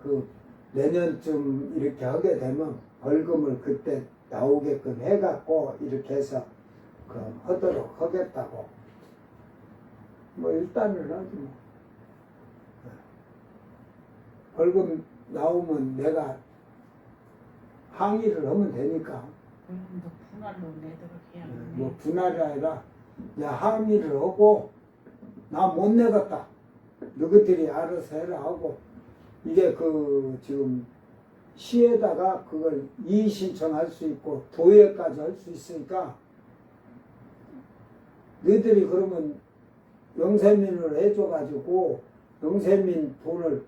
그 내년쯤 이렇게 하게 되면 벌금을 그때 나오게끔 해갖고 이렇게 해서 그 하도록 하겠다고. 뭐 일단은 하지 뭐. 벌금 나오면 내가 항의를 하면 되니까. 벌금도 분할로 내도록 해야 하네. 뭐 분할이 아니라 내가 항의를 하고 나 못 내겠다. 너희들이 알아서 해라 하고 이게 그 지금 시에다가 그걸 이의 신청할 수 있고 도의회까지 할 수 있으니까 너희들이 그러면 영세민을 해줘가지고 영세민 돈을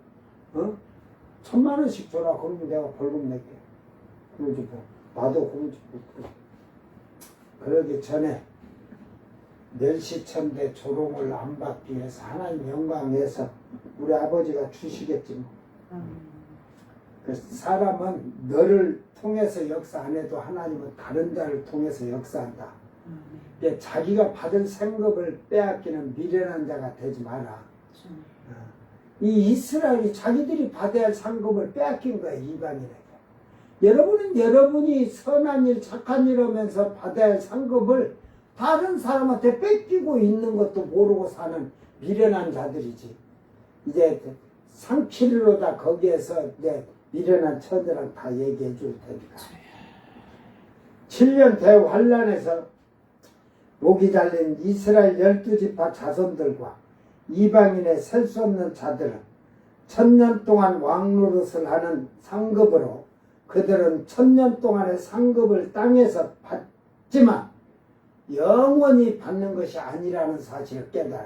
1000만 원씩 줘라. 그러면 내가 벌금 낼게. 그러지 뭐 나도 그러지 뭐. 그러기 전에 멸시천대 조롱을 안 받기 위해서 하나님 영광에서 우리 아버지가 주시겠지 뭐. 그 사람은 너를 통해서 역사 안 해도 하나님은 다른 자를 통해서 역사한다. 자기가 받은 생급을 빼앗기는 미련한 자가 되지 마라. 좀 이 이스라엘이 자기들이 받아야 할 상급을 빼앗긴 거예요, 이방인에게. 여러분은 여러분이 선한 일, 착한 일 하면서 받아야 할 상급을 다른 사람한테 뺏기고 있는 것도 모르고 사는 미련한 자들이지. 이제 상키리로다 거기에서 이제 미련한 처녀랑 다 얘기해 줄 테니까. 7년 대환란에서 목이 잘린 이스라엘 12지파 자손들과 이방인의 셀 수 없는 자들은 1000년 동안 왕노릇을 하는 상급으로 그들은 1000년 동안의 상급을 땅에서 받지만 영원히 받는 것이 아니라는 사실을 깨달아야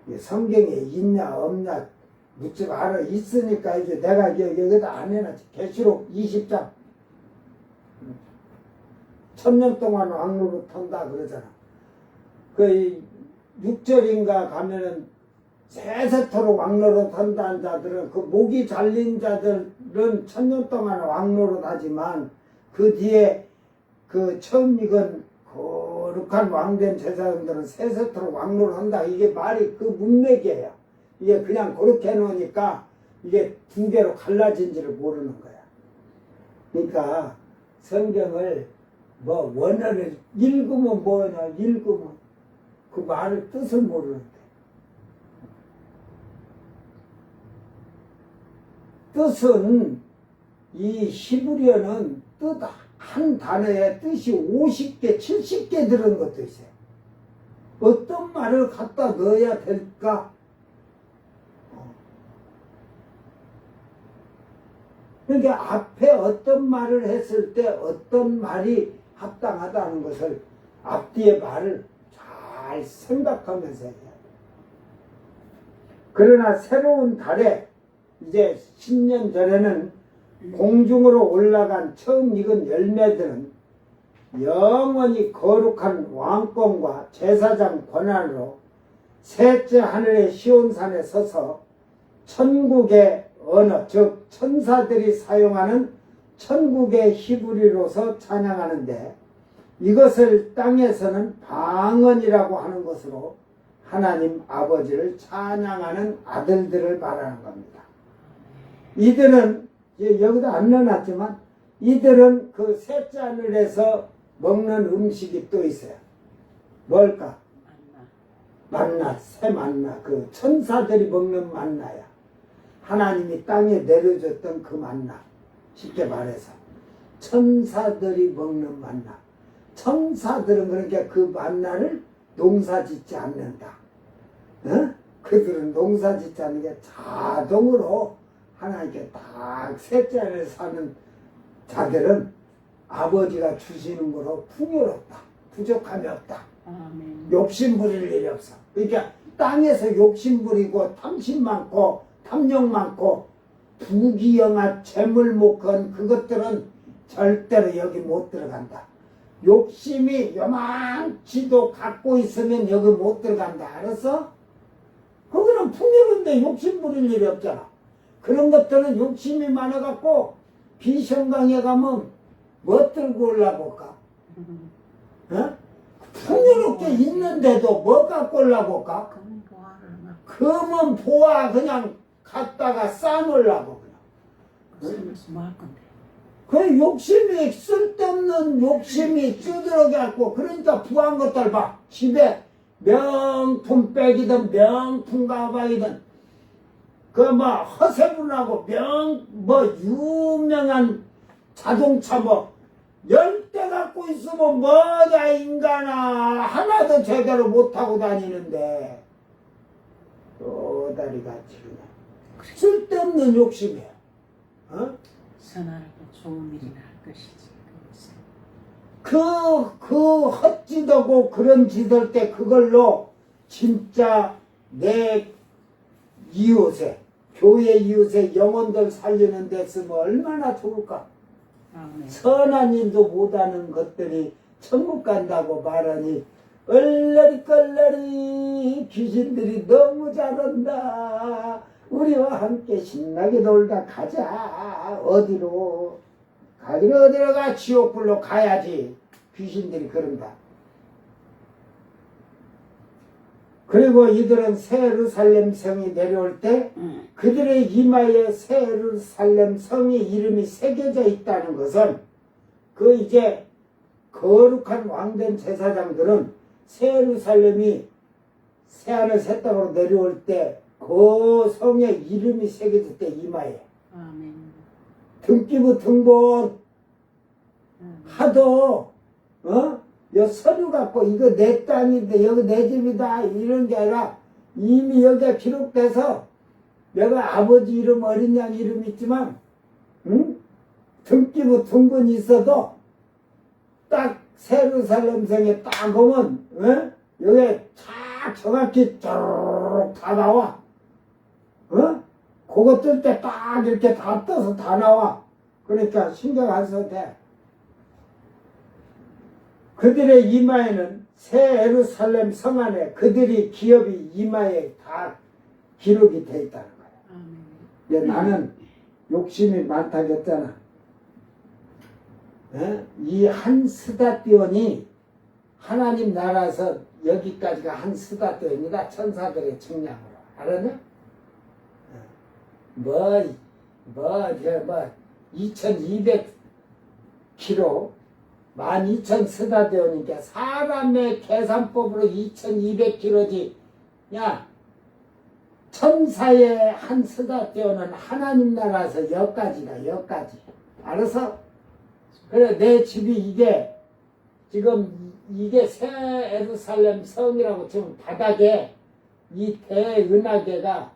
돼. 성경에 있냐 없냐 묻지 마라. 있으니까 이제 내가 여기다 안 해놨지. 계시록 20장 1000년 동안 왕노릇 한다 그러잖아. 그 6절인가 가면은 세세토록 왕노릇 한다는 자들은 그 목이 잘린 자들은 1000년 동안 왕노릇 하지만 그 뒤에 그 처음 익은 거룩한 왕된 제사장들은 세세토록 왕노릇 한다. 이게 말이 그 문맥이에요. 이게 그냥 그렇게 해놓으니까 이게 두 개로 갈라진지를 모르는 거야. 그러니까 성경을 뭐 원어를 읽으면 뭐냐 읽으면 그 말을 뜻을 모르는데 뜻은 이 히브리어는 뜻 한 단어에 뜻이 50개 70개 들은 것도 있어요. 어떤 말을 갖다 넣어야 될까? 그러니까 앞에 어떤 말을 했을 때 어떤 말이 합당하다는 것을 앞뒤의 말을 잘 생각하면서 해야 돼요. 그러나 새로운 달에 이제 10년 전에는 공중으로 올라간 처음 익은 열매들은 영원히 거룩한 왕권과 제사장 권한으로 셋째 하늘의 시온산에 서서 천국의 언어, 즉 천사들이 사용하는 천국의 히브리로서 찬양하는데 이것을 땅에서는 방언이라고 하는 것으로 하나님 아버지를 찬양하는 아들들을 말하는 겁니다. 이들은 여기다 안 넣어놨지만 이들은 그 셋째 하늘에서 먹는 음식이 또 있어요. 뭘까? 만나, 새 만나. 그 천사들이 먹는 만나야. 하나님이 땅에 내려줬던 그 만나. 쉽게 말해서 천사들이 먹는 만나. 천사들은 그러니까 그 만나를 농사짓지 않는다. 어? 그들은 농사짓지 않는 게 자동으로 하나님께 딱 셋째 안에 사는 자들은 아버지가 주시는 거로 풍요롭다. 부족함이 없다. 아멘. 욕심 부릴 일이 없어. 그러니까 땅에서 욕심 부리고 탐심 많고 탐욕 많고 부귀영화 재물 목건 그것들은 절대로 여기 못 들어간다. 욕심이 요만치도 갖고 있으면 여기 못 들어간다. 알았어? 거기는 풍요로운데 욕심 부릴 일이 없잖아. 그런 것들은 욕심이 많아갖고 비성강에 가면 뭐 들고 올라볼까? 어? 풍요롭게 있는데도 뭐 갖고 올라볼까? 그러면 보아 그냥 갖다가 싸놓으려고 그냥. 뭐 할 건데? 그 욕심이 쓸데없는 욕심이 찌들어갖고 그러니까 부한 것들 봐. 집에 명품 백이든 명품 가방이든 그 뭐 허세분하고 뭐 유명한 자동차 뭐 10대 갖고 있으면 뭐냐 인간아. 하나도 제대로 못하고 다니는데 도다리 같이 그냥 쓸데없는 욕심이야. 어? 선하고 좋은 일이나 할 것이지. 그 헛짓하고 그런 짓할 때 그걸로 진짜 내 이웃에 교회 이웃에 영혼들 살리는 데 쓰면 얼마나 좋을까. 아멘. 선한 일도 못하는 것들이 천국 간다고 말하니 얼레리껄레리 귀신들이 너무 잘한다. 우리와 함께 신나게 놀다 가자. 어디로 가? 지옥불로 가야지. 귀신들이 그런다. 그리고 이들은 새 예루살렘 성이 내려올 때 그들의 이마에 새 예루살렘 성의 이름이 새겨져 있다는 것은 그 이제 거룩한 왕된 제사장들은 새 예루살렘이 새하늘 새 땅으로 내려올 때 그 성의 이름이 새겨질 때 이마에 아멘. 등기부 등본 하도 여 서류 갖고 이거 내 땅인데 여기 내 집이다 이런 게 아니라 이미 여기에 기록돼서 내가 아버지 이름 어린 양 이름 있지만 등기부 등본이 있어도 딱 예루살렘 성에 딱 오면 여기에 딱 정확히 쭉 다 나와. 그거 뜰 때 딱 이렇게 다 떠서 다 나와. 그러니까 신경 안 써도 돼. 그들의 이마에는 새 예루살렘 성 안에 그들이 기업이 이마에 다 기록이 돼 있다는 거야. 아멘. 나는 욕심이 많다고 했잖아. 이 한 스다띠온이 하나님 나라에서 여기까지가 한 스다띠온이다. 천사들의 측량으로. 알았냐? 2200km 12,000 스다띠온이니까 사람의 계산법으로 2200km지. 야, 천사의 한 스다띠온은 하나님 나라에서 여기까지다. 여기까지. 알았어? 그래, 내 집이 이게 지금 이게 새 예루살렘 성이라고 지금 바닥에 이 대은하계가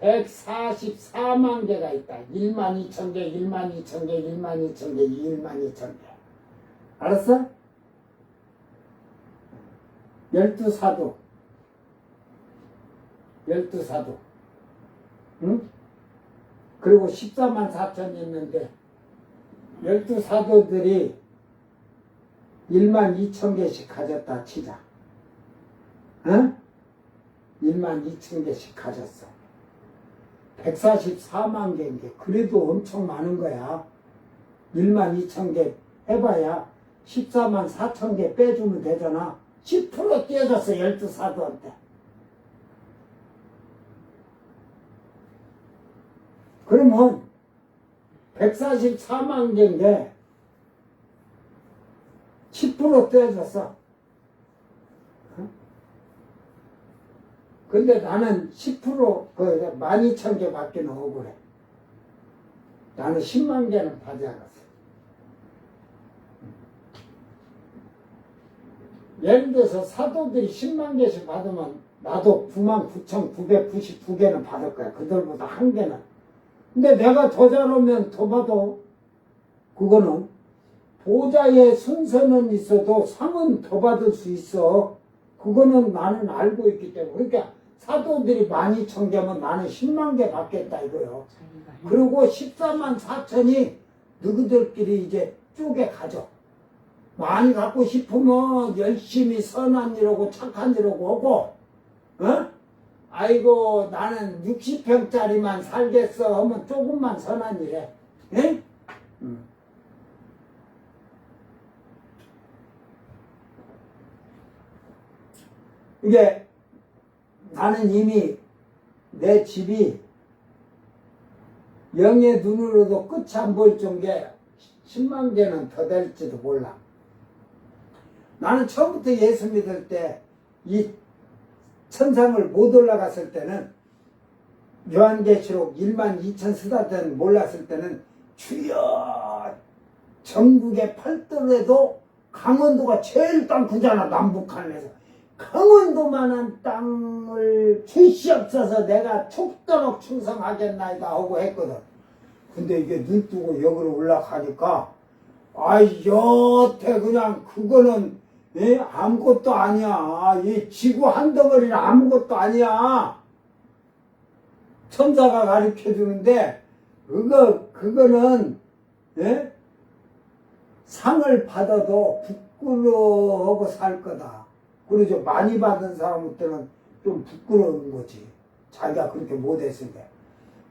144만 개가 있다. 12,000개, 12,000개, 12,000개, 12,000개. 알았어? 12사도. 12사도. 응? 그리고 14만 4천이 있는데 12사도들이 12,000개씩 가졌다 치자. 응? 12,000개씩 가졌어. 144만 개인데 그래도 엄청 많은 거야. 12,000개 해봐야 14만 4천 개 빼주면 되잖아. 10% 떼어졌어. 12사도한테. 그러면 144만 개인데 10% 떼어졌어. 근데 나는 10% 12,000개 밖에 억울해. 나는 10만 개는 받지 않았어. 예를 들어서 사도들이 10만 개씩 받으면 나도 99,999개는 받을 거야. 그들보다 한 개는. 근데 내가 더 잘하면 더 받아. 그거는 보좌의 순서는 있어도 상은 더 받을 수 있어. 그거는 나는 알고 있기 때문에. 그러니까 사도들이 12,000개면 나는 10만 개 받겠다 이거요. 그리고 14만 4천이 너희들끼리 이제 쪼개 가져. 많이 갖고 싶으면 열심히 선한 일하고 착한 일하고 오고, 아이고 나는 60평짜리만 살겠어 하면 조금만 선한 일해. 예? 이게 나는 이미 내 집이 영의 눈으로도 끝이 안 보일 정도에 10만 개는 더 될지도 몰라. 나는 처음부터 예수 믿을 때 이 천상을 못 올라갔을 때는 요한계시록 12,000 쓰다 때는 몰랐을 때는 주여 전국의 팔도에도 강원도가 제일 땅 크잖아. 남북한에서 강원도만한 땅을 주시옵소서 내가 죽도록 충성하겠나이다 하고 했거든. 근데 이게 눈 뜨고 여기로 올라가니까 아이 여태 그냥 그거는 아무것도 아니야. 이 지구 한 덩어리는 아무것도 아니야. 천사가 가르쳐 주는데 그거는 상을 받아도 부끄러워하고 살 거다. 그러죠. 많이 받은 사람한테는 좀 부끄러운 거지. 자기가 그렇게 못했을 때.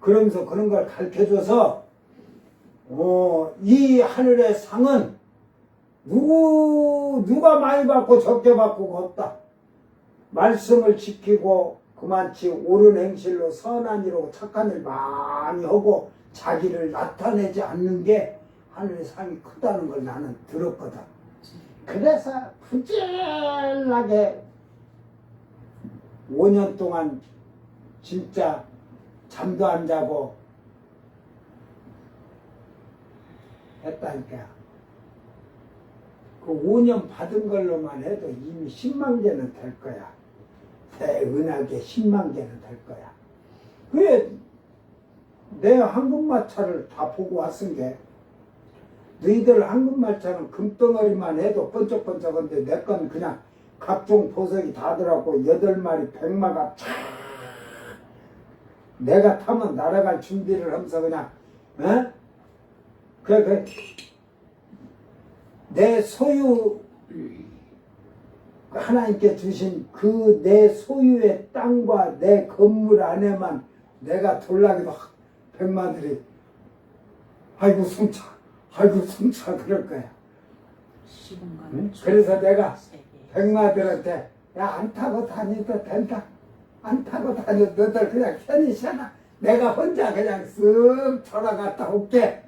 그러면서 그런 걸 가르쳐줘서 이 하늘의 상은 누가 많이 받고 적게 받고가 없다. 말씀을 지키고 그만치 옳은 행실로 선한 일하고 착한 일 많이 하고 자기를 나타내지 않는 게 하늘의 상이 크다는 걸 나는 들었거든. 그래서 부지런하게 5년 동안 진짜 잠도 안 자고 했다니까. 그 5년 받은 걸로만 해도 이미 10만 개는 될 거야. 대은하게 10만 개는 될 거야. 왜 내 황금마차를 다 보고 왔은 게 너희들 황금마차는 금덩어리만 해도 번쩍번쩍한데 내 건 그냥 각종 보석이 다 들어가고 8마리 백마가 촤 내가 타면 날아갈 준비를 하면서 그냥 내 소유 하나님께 주신 그 내 소유의 땅과 내 건물 안에만 내가 돌라기도 백마들이 아이고 숨차 그럴 거야. 시공간 그래서 내가 세계. 백마들한테 야 안 타고 다녀도 된다. 안 타고 다녀도 너들 그냥 편히 쉬어라. 내가 혼자 그냥 쓱 돌아갔다 올게.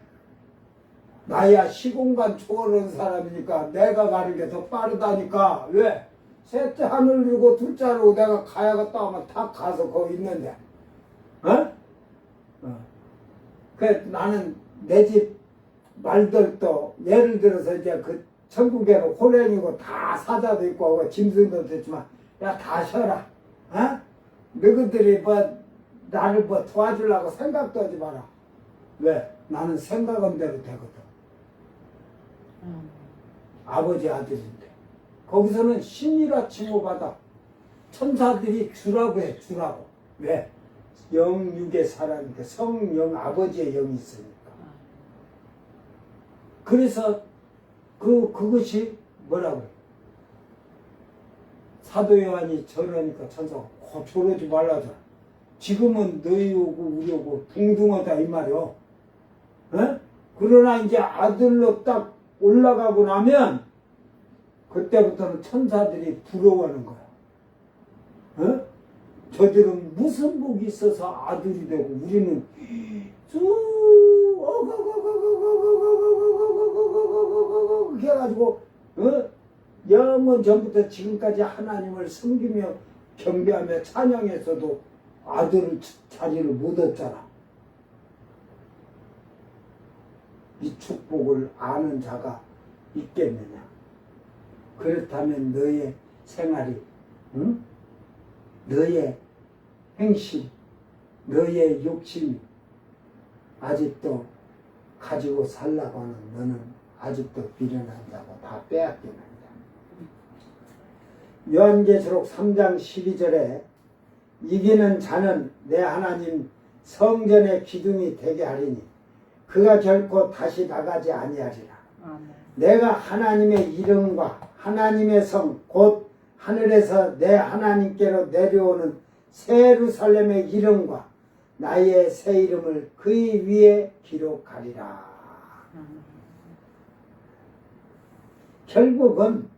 나야 시공간 초월한 사람이니까 내가 가는 게 더 빠르다니까. 왜? 셋째 하늘 들고 둘째로 내가 가야겠다 하면 다 가서 거기 있는데. 그 나는 내 집 말들도 예를 들어서 이제 그 전국에는 호랭이고 다 사자도 있고 하고 짐승도 있지만 야 다 쉬어라. 너희들이 뭐 나를 뭐 도와주려고 생각도 하지 마라. 왜? 나는 생각한 대로 되거든. 아버지 아들인데 거기서는 신이라 칭호받아. 천사들이 주라고 해. 주라고. 왜? 영육의 사람이니까 성령 아버지의 영이 있으니까. 그래서 그것이 뭐라고 해? 사도 요한이 저러니까 천사가 저러지 말라잖아. 지금은 너희 오고 우리 오고 동등하다 이 말이요. 그러나 이제 아들로 딱 올라가고 나면 그때부터는 천사들이 부러워하는 거야. 저들은 무슨 복이 있어서 아들이 되고 우리는 해가지고 영원 전부터 지금까지 하나님을 섬기며 경배하며 찬양했어도 아들 자리를 못 얻잖아. 이 축복을 아는 자가 있겠느냐. 그렇다면 너의 생활이 너의 행실, 너의 욕심이 아직도 가지고 살라고 하는 너는 아직도 미련한 자고 다 빼앗기는 자. 요한계시록 3장 12절에 이기는 자는 내 하나님 성전의 기둥이 되게 하리니 그가 결코 다시 나가지 아니하리라. 내가 하나님의 이름과 하나님의 성 곧 하늘에서 내 하나님께로 내려오는 새 예루살렘의 이름과 나의 새 이름을 그의 위에 기록하리라. 결국은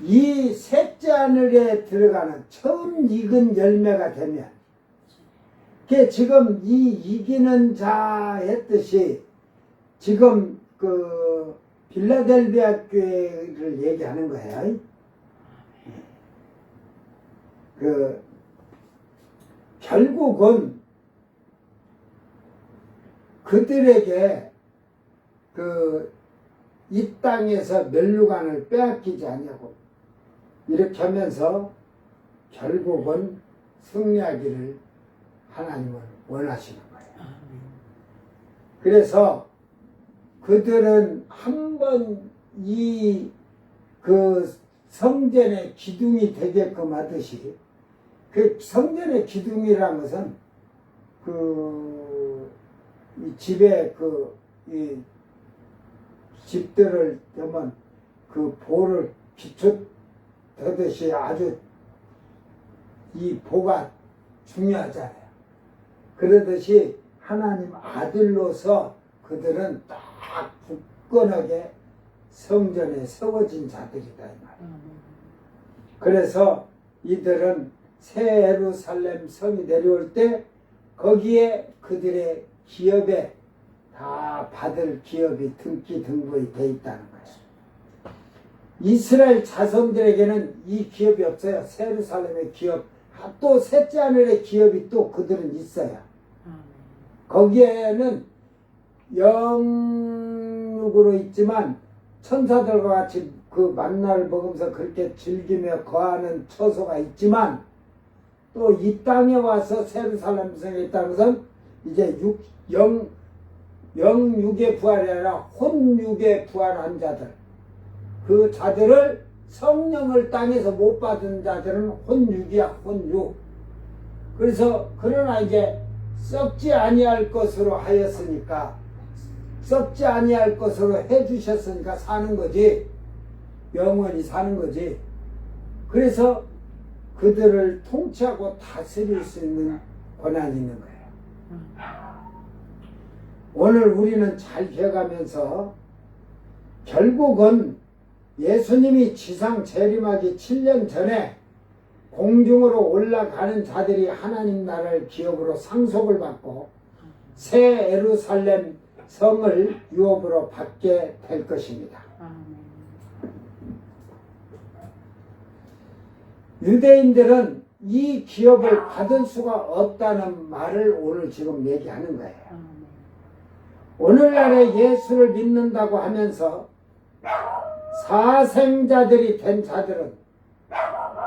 이 셋째 하늘에 들어가는 처음 익은 열매가 되면 그게 지금 이 이기는 자 했듯이 지금 그 빌라델비아 교회를 얘기하는 거예요. 그 결국은 그들에게 그 이 땅에서 멸류관을 빼앗기지 않냐고 이렇게 하면서 결국은 승리하기를 하나님은 원하시는 거예요. 그래서 그들은 한번 이 그 성전의 기둥이 되게끔 하듯이 그 성전의 기둥이라는 것은 그 이 집에 이 집들을 하면 그 보를 비춰두듯이 아주 이 보가 중요하잖아요. 그러듯이 하나님 아들로서 그들은 딱 굳건하게 성전에 세워진 자들이다 이 말이에요. 그래서 이들은 새 예루살렘 성이 내려올 때 거기에 그들의 기업에 다 받을 기업이 등기 등본이 돼 있다는 거예요. 이스라엘 자손들에게는 이 기업이 없어요. 새 예루살렘의 기업. 또 셋째 하늘의 기업이 또 그들은 있어요. 거기에는 영육으로 있지만 천사들과 같이 그 만나를 먹으면서 그렇게 즐기며 거하는 처소가 있지만 또 이 땅에 와서 새 예루살렘 성에 있다는 것은 이제 영육의 부활이 아니라 혼육의 부활한 자들, 그 자들을 성령을 땅에서 못 받은 자들은 혼육이야, 혼육. 그래서 그러나 이제 썩지 아니할 것으로 하였으니까, 썩지 아니할 것으로 해주셨으니까 사는 거지, 영원히 사는 거지. 그래서 그들을 통치하고 다스릴 수 있는 권한이 있는 거예요. 오늘 우리는 잘 기억하면서 결국은 예수님이 지상 재림하기 7년 전에 공중으로 올라가는 자들이 하나님 나라를 기업으로 상속을 받고 새 예루살렘 성을 유업으로 받게 될 것입니다. 유대인들은 이 기업을 받을 수가 없다는 말을 오늘 지금 얘기하는 거예요. 오늘날에 예수를 믿는다고 하면서 사생자들이 된 자들은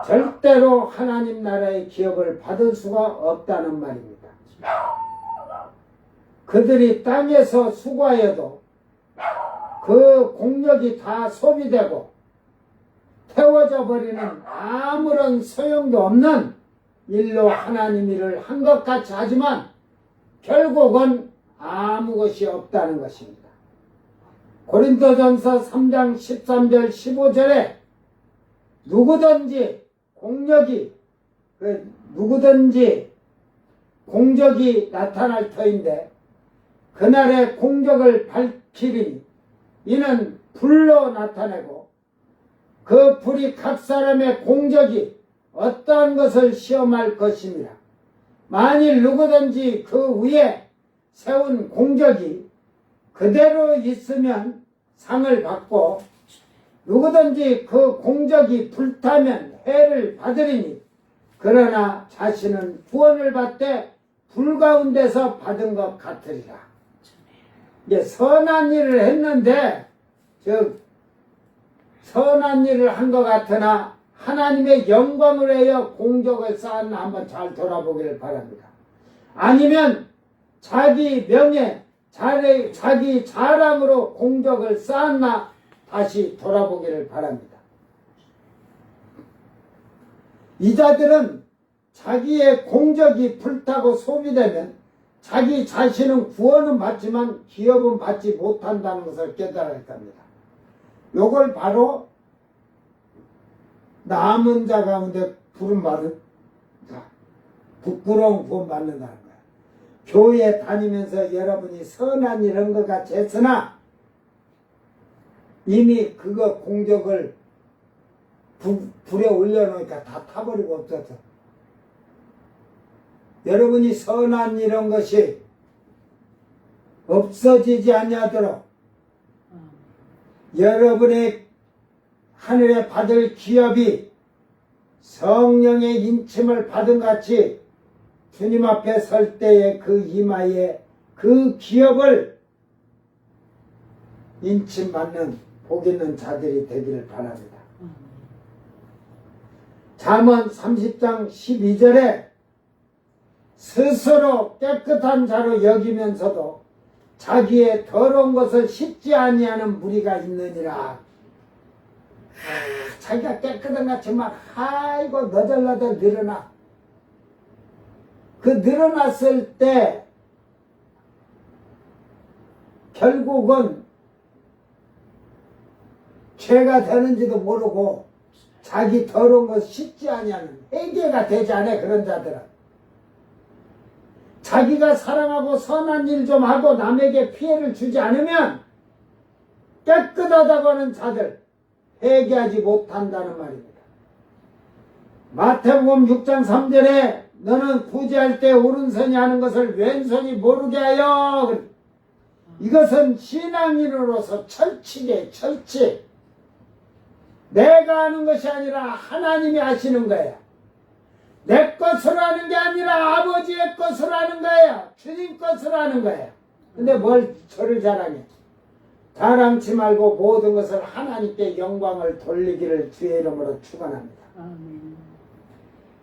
절대로 하나님 나라의 기업을 받을 수가 없다는 말입니다. 그들이 땅에서 수고하여도 그 공력이 다 소비되고 태워져 버리는 아무런 소용도 없는 일로 하나님 일을 한 것 같이 하지만 결국은 아무 것이 없다는 것입니다. 고린도전서 3장 13절 15절에 누구든지 공적이 나타날 터인데 그날의 공적을 밝히리니 이는 불로 나타내고 그 불이 각 사람의 공적이 어떠한 것을 시험할 것입니다. 만일 누구든지 그 위에 세운 공적이 그대로 있으면 상을 받고 누구든지 그 공적이 불타면 해를 받으리니 그러나 자신은 구원을 받되 불 가운데서 받은 것 같으리라. 이제 선한 일을 했는데 선한 일을 한 것 같으나 하나님의 영광을 위하여 공적을 쌓았나 한번 잘 돌아보기를 바랍니다. 아니면 자기 명예, 자기 자랑으로 공적을 쌓았나 다시 돌아보기를 바랍니다. 이 자들은 자기의 공적이 불타고 소비되면 자기 자신은 구원은 받지만 기업은 받지 못한다는 것을 깨달아야 합니다. 요걸 바로 남은 자 가운데 부름받은 자, 부끄러운 구원 받는다는 거예요. 교회 다니면서 여러분이 선한 일 한 것 같이 했으나 이미 그거 공적을 불에 올려놓으니까 다 타버리고 없었어. 여러분이 선한 일 한 것이 없어지지 아니하도록 여러분의 하늘에 받을 기업이 성령의 인침을 받은 같이 주님 앞에 설 때의 그 이마에 그 기업을 인침받는 복 있는 자들이 되기를 바랍니다. 잠언 30장 12절에 스스로 깨끗한 자로 여기면서도 자기의 더러운 것을 씻지 아니하는 무리가 있느니라. 자기가 깨끗한 것 같지만 아이고 너덜너덜 늘어나. 그 늘어났을 때 결국은 죄가 되는지도 모르고 자기 더러운 것 씻지 아니하는 회개가 되지 않아. 그런 자들은 자기가 사랑하고 선한 일 좀 하고 남에게 피해를 주지 않으면 깨끗하다고 하는 자들 회개하지 못한다는 말입니다. 마태복음 6장 3절에 너는 구제할 때 오른손이 하는 것을 왼손이 모르게 하여. 이것은 신앙인으로서 철칙이에요. 철칙. 내가 하는 것이 아니라 하나님이 하시는 거예요. 내 것으로 하는 게 아니라 아버지의 것으로 하는 거예요. 주님 것으로 하는 거예요. 근데 뭘 저를 자랑해. 자랑치 말고 모든 것을 하나님께 영광을 돌리기를 주의 이름으로 축원합니다. 아멘.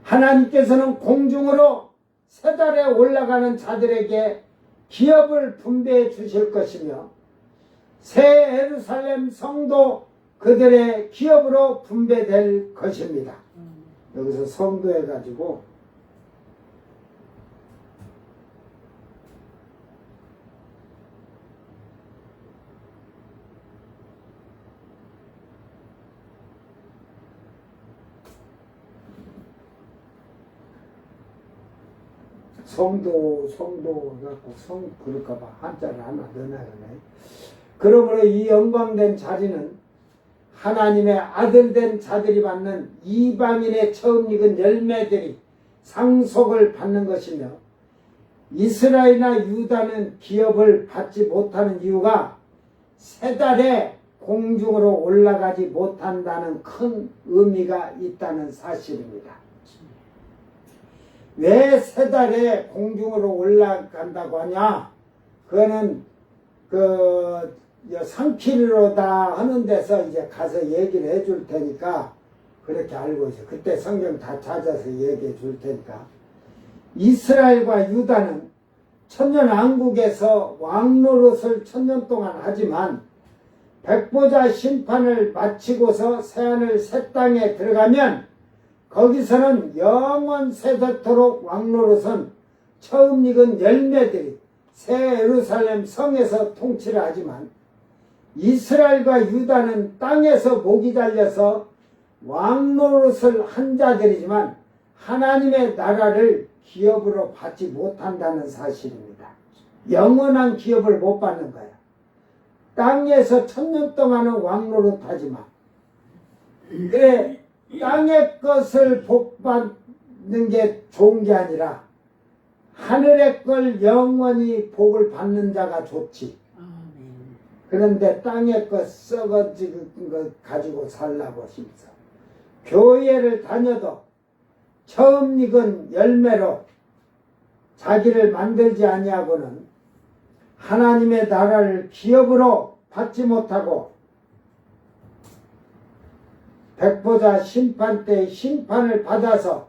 하나님께서는 공중으로 새 달에 올라가는 자들에게 기업을 분배해 주실 것이며 새 예루살렘 성도 그들의 기업으로 분배될 것입니다. 여기서 성도 해가지고 성도 갖고 성 그럴까봐 한자를 하나 넣어놔야네. 그러므로 이 영광된 자리는 하나님의 아들 된 자들이 받는 이방인의 처음 익은 열매들이 상속을 받는 것이며 이스라엘이나 유다는 기업을 받지 못하는 이유가 세 달에 공중으로 올라가지 못한다는 큰 의미가 있다는 사실입니다. 왜 세 달에 공중으로 올라간다고 하냐? 그거는 상키리로다 하는 데서 이제 가서 얘기를 해줄 테니까 그렇게 알고 있어요. 그때 성경 다 찾아서 얘기해 줄 테니까. 이스라엘과 유다는 천년왕국에서 왕노릇을 천년 동안 하지만 백보자 심판을 마치고서 새하늘 새 땅에 들어가면 거기서는 영원 세대토록 왕노릇은 처음 익은 열매들이 새 예루살렘 성에서 통치를 하지만 이스라엘과 유다는 땅에서 목이 달려서 왕노릇을 한 자들이지만 하나님의 나라를 기업으로 받지 못한다는 사실입니다. 영원한 기업을 못 받는 거야. 땅에서 천년 동안은 왕노릇 하지만 그래 땅의 것을 복받는 게 좋은 게 아니라 하늘의 걸 영원히 복을 받는 자가 좋지. 아멘. 그런데 땅의 것 썩어지는 것 가지고 살라고 힘써. 교회를 다녀도 처음 익은 열매로 자기를 만들지 아니하고는 하나님의 나라를 기업으로 받지 못하고 백보자 심판 때 심판을 받아서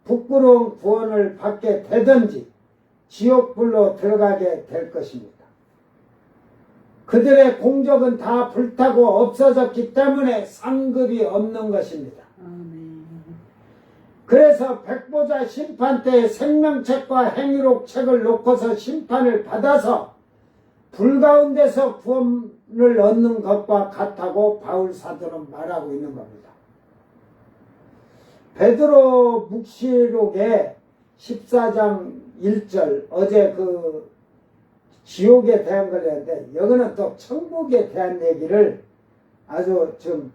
부끄러운 구원을 받게 되든지 지옥불로 들어가게 될 것입니다. 그들의 공적은 다 불타고 없어졌기 때문에 상급이 없는 것입니다. 아멘. 그래서 백보자 심판 때의 생명책과 행위록 책을 놓고서 심판을 받아서 불 가운데서 구원을 얻는 것과 같다고 바울 사도는 말하고 있는 겁니다. 베드로 묵시록의 14장 1절 어제 그 지옥에 대한 걸 했는데 여기는 또 천국에 대한 얘기를 아주 좀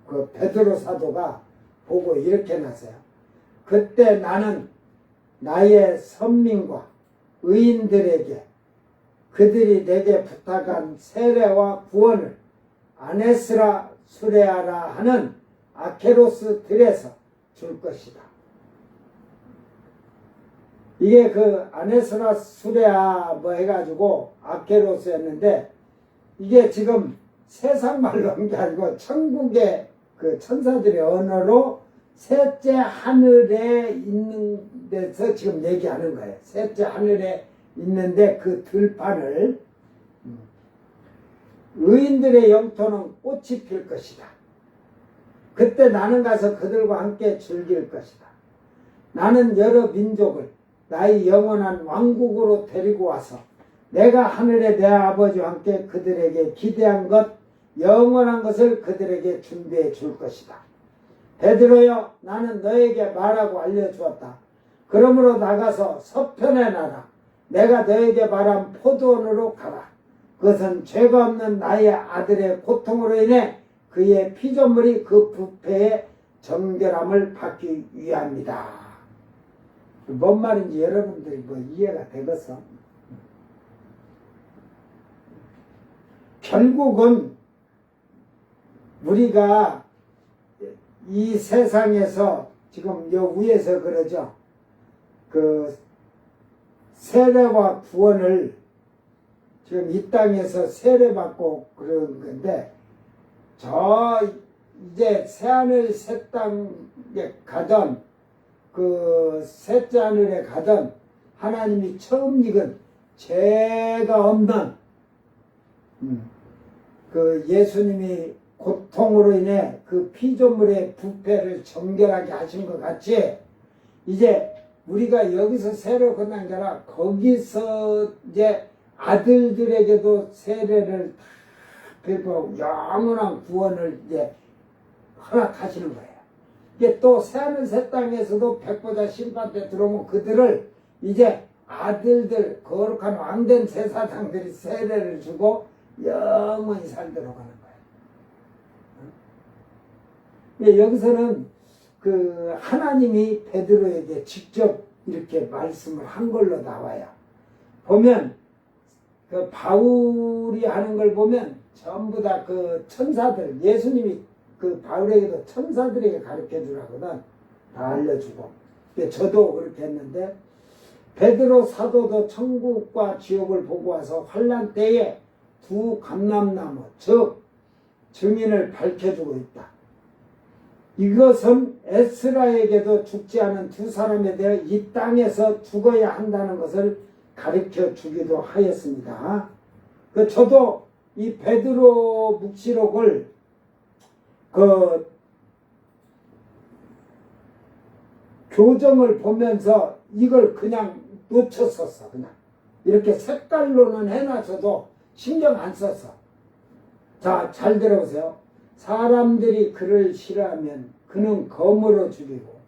그 베드로 사도가 보고 이렇게 놨어요. 그때 나는 나의 선민과 의인들에게 그들이 내게 부탁한 세례와 구원을 아네스라 수레아라 하는 아케로스 들에서 줄 것이다. 이게 그 아네스라 수레아 뭐 해가지고 아케로스였는데 이게 지금 세상 말로 한 게 아니고 천국의 그 천사들의 언어로 셋째 하늘에 있는 데서 지금 얘기하는 거예요. 셋째 하늘에 있는데 그 들판을 의인들의 영토는 꽃이 필 것이다. 그때 나는 가서 그들과 함께 즐길 것이다. 나는 여러 민족을 나의 영원한 왕국으로 데리고 와서 내가 하늘의 내 아버지와 함께 그들에게 기대한 것 영원한 것을 그들에게 준비해 줄 것이다. 베드로여 나는 너에게 말하고 알려주었다. 그러므로 나가서 서편에 나라. 내가 너에게 말한 포도원으로 가라. 그것은 죄가 없는 나의 아들의 고통으로 인해 그의 피조물이 그 부패에 정결함을 받기 위함이다. 뭔 말인지 여러분들이 뭐 이해가 되겠어? 결국은 우리가 이 세상에서 지금 요 위에서 그러죠. 그 세례와 구원을 지금 이 땅에서 세례받고 그런 건데, 저 이제 새하늘 새 땅에 가던 그 셋째 하늘에 가던 하나님이 처음 익은 죄가 없는 그 예수님이 고통으로 인해 그 피조물의 부패를 정결하게 하신 것 같이, 이제 우리가 여기서 세례 끝난 게 아니라 거기서 이제 아들들에게도 세례를 다 베풀고 영원한 구원을 이제 허락하시는 거예요. 이게 또 새하늘 새 땅에서도 백보자 심판 때 들어오면 그들을 이제 아들들, 거룩한 왕된 제사장들이 세례를 주고 영원히 살도록 하는 거예요. 여기서는 그 하나님이 베드로에게 직접 이렇게 말씀을 한 걸로 나와요. 보면 그 바울이 하는 걸 보면 전부 다 그 천사들, 예수님이 그 바울에게도 천사들에게 가르쳐 주라거든. 다 알려주고. 저도 그렇게 했는데, 베드로 사도도 천국과 지옥을 보고 와서 환난 때에 두 감람나무, 즉 증인을 밝혀주고 있다. 이것은 에스라에게도 죽지 않은 두 사람에 대해 이 땅에서 죽어야 한다는 것을 가르쳐 주기도 하였습니다. 저도 이 베드로 묵시록을 그 교정을 보면서 이걸 그냥 놓쳤었어. 그냥 이렇게 색깔로는 해놨어도 신경 안 썼어. 자, 잘 들어보세요. 사람들이 그를 싫어하면 그는 검으로 죽이고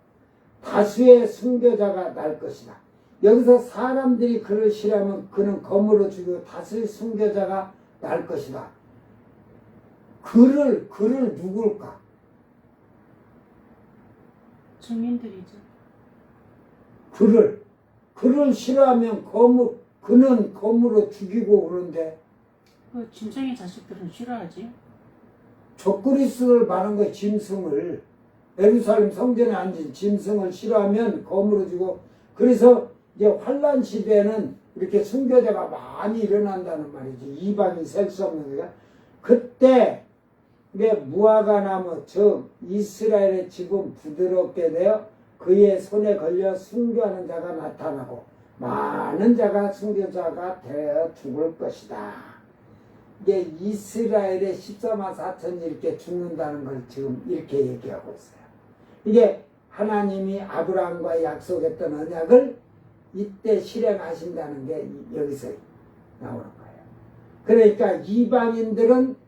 다수의 순교자가 날 것이다. 여기서 사람들이 그를 싫어하면 그는 검으로 죽이고 다수의 순교자가 날 것이다. 그를 누굴까? 증인들이죠. 그를 싫어하면 그는 검으로 죽이고 그러는데, 그 짐승의 자식들은 싫어하지. 적그리스도를 바른 거 짐승을, 예루살렘 성전에 앉은 짐승을 싫어하면 검으로 죽이고, 그래서 이제 환란 시대에는 이렇게 순교자가 많이 일어난다는 말이지. 이방인 셀 수 없는 거야. 그때 무화과 나무, 즉 이스라엘의 지붕 부드럽게 되어 그의 손에 걸려 순교하는 자가 나타나고 많은 자가 순교자가 되어 죽을 것이다. 이게 이스라엘의 14만 4천이 이렇게 죽는다는 걸 지금 이렇게 얘기하고 있어요. 이게 하나님이 아브라함과 약속했던 언약을 이때 실행하신다는 게 여기서 나오는 거예요. 그러니까 이방인들은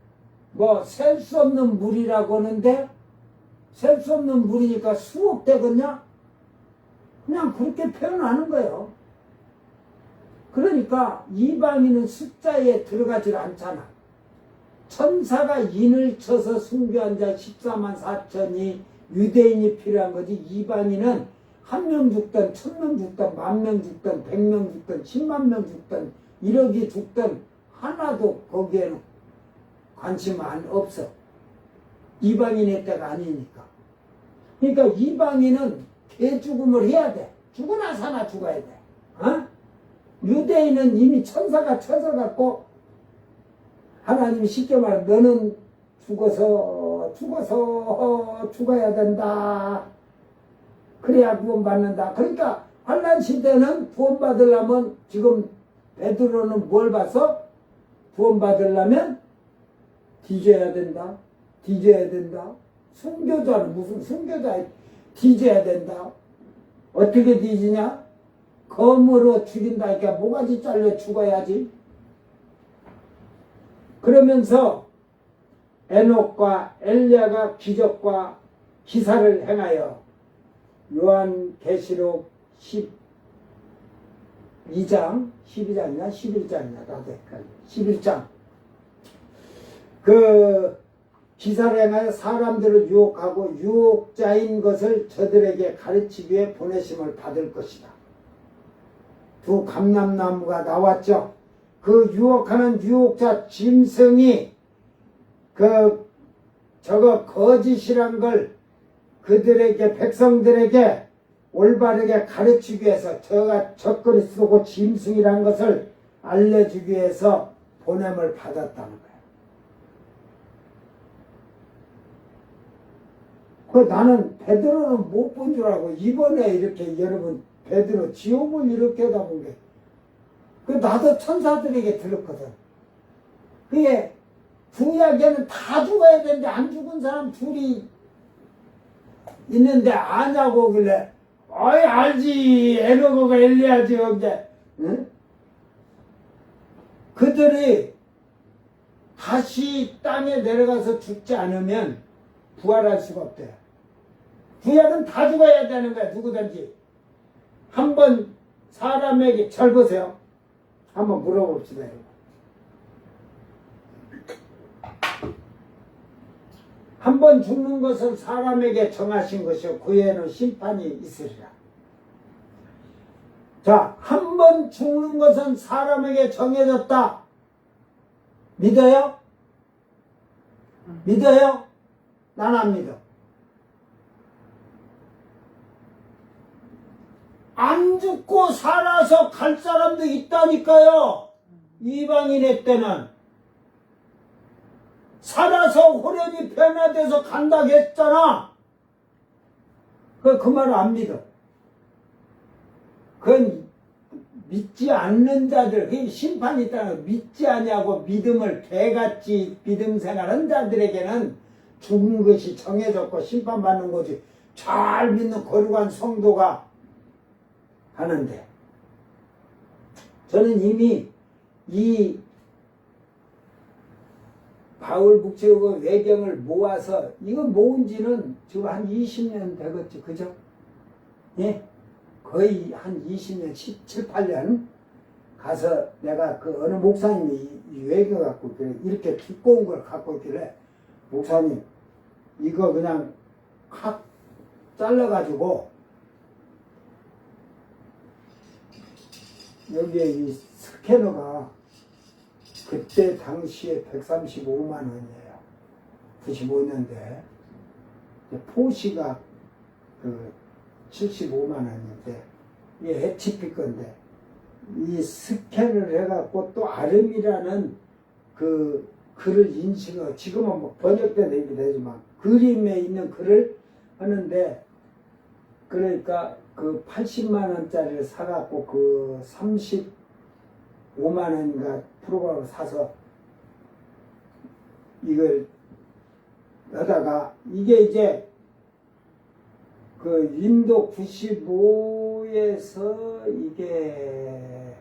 뭐 셀 수 없는 물이라고 하는데, 셀 수 없는 물이니까 수억 되겠냐? 그냥 그렇게 표현하는 거예요. 그러니까 이방인은 숫자에 들어가질 않잖아. 천사가 인을 쳐서 순교한 자 14만 4천이 유대인이 필요한 거지. 이방인은 1명 죽든 1000명 죽든 10,000명 죽든 100명 죽든 10만 명 죽든 1억이 죽든 하나도 거기에는 관심 없어. 이방인의 때가 아니니까. 그러니까 이방인은 개죽음을 해야 돼. 죽으나 사나 죽어야 돼. 어? 유대인은 이미 천사가 쳐서갖고 하나님이 쉽게 말해 너는 죽어서 죽어야 된다. 그래야 구원받는다. 그러니까 환난 시대는 구원받으려면 지금 베드로는 뭘 봤어? 구원받으려면 뒤져야 된다. 순교자는 무슨 순교자 뒤져야 된다. 어떻게 뒤지냐? 검으로 죽인다니까 모가지 잘려 죽어야지. 그러면서 에녹과 엘리야가 기적과 기사를 행하여 요한계시록 12장 12장이나 11장이나 나도 헷갈려. 11장 기사를 행하여 사람들을 유혹하고 유혹자인 것을 저들에게 가르치기 위해 보내심을 받을 것이다. 두 감람나무가 나왔죠. 그 유혹하는 유혹자 짐승이 저거 거짓이란 걸 그들에게 백성들에게 올바르게 가르치기 위해서 저가 적그리 쓰고 짐승이란 것을 알려주기 위해서 보냄을 받았다는 거예요. 나는 베드로는 못 본 줄 알고 이번에 이렇게 여러분 베드로 지옥을 이렇게 다본 게 나도 천사들에게 들었거든. 그게 구약에는 다 죽어야 되는데 안 죽은 사람 둘이 있는데 아냐고 그래. 어이 알지. 에노고가 엘리야지 언제. 응? 그들이 다시 땅에 내려가서 죽지 않으면 부활할 수가 없대요. 구약은 다 죽어야 되는 거야. 누구든지. 한번 사람에게 잘 보세요. 한번 물어봅시다. 한 번 죽는 것을 사람에게 정하신 것이요 그 후에는 심판이 있으리라. 자, 한 번 죽는 것은 사람에게 정해졌다. 믿어요? 믿어요? 난 안 믿어. 안 죽고 살아서 갈 사람도 있다니까요. 이방인의 때는. 살아서 호련이 변화돼서 간다고 했잖아. 그 말을 안 믿어. 그건 믿지 않는 자들, 그 심판이 있다는 거 믿지 않냐고 믿음을 개같이 믿음 생활한 자들에게는 죽은 것이 정해졌고 심판받는 거지. 잘 믿는 거룩한 성도가 하는데 저는 이미 이 바울 북제국의 외경을 모아서 이거 모은 지는 지금 한 20년 되겠지. 그죠? 예? 거의 한 20년, 17, 8년 가서 내가 그 어느 목사님이 이 외경 갖고 이렇게 두꺼운 걸 갖고 있길래 목사님 이거 그냥 확 잘라가지고 여기에 이 스캐너가 그때 당시에 135만 원이에요. 95년대. 포시가 75만 원인데, 이게 HP 건데, 이 스캔을 해갖고 또 아름이라는 그 글을 인식하고, 지금은 뭐 번역된 얘기도 되지만, 그림에 있는 글을 하는데, 그러니까 그 80만 원짜리를 사갖고 그 35만 원인가 프로그램을 사서 이걸 하다가 이게 이제 그 윈도 95에서 이게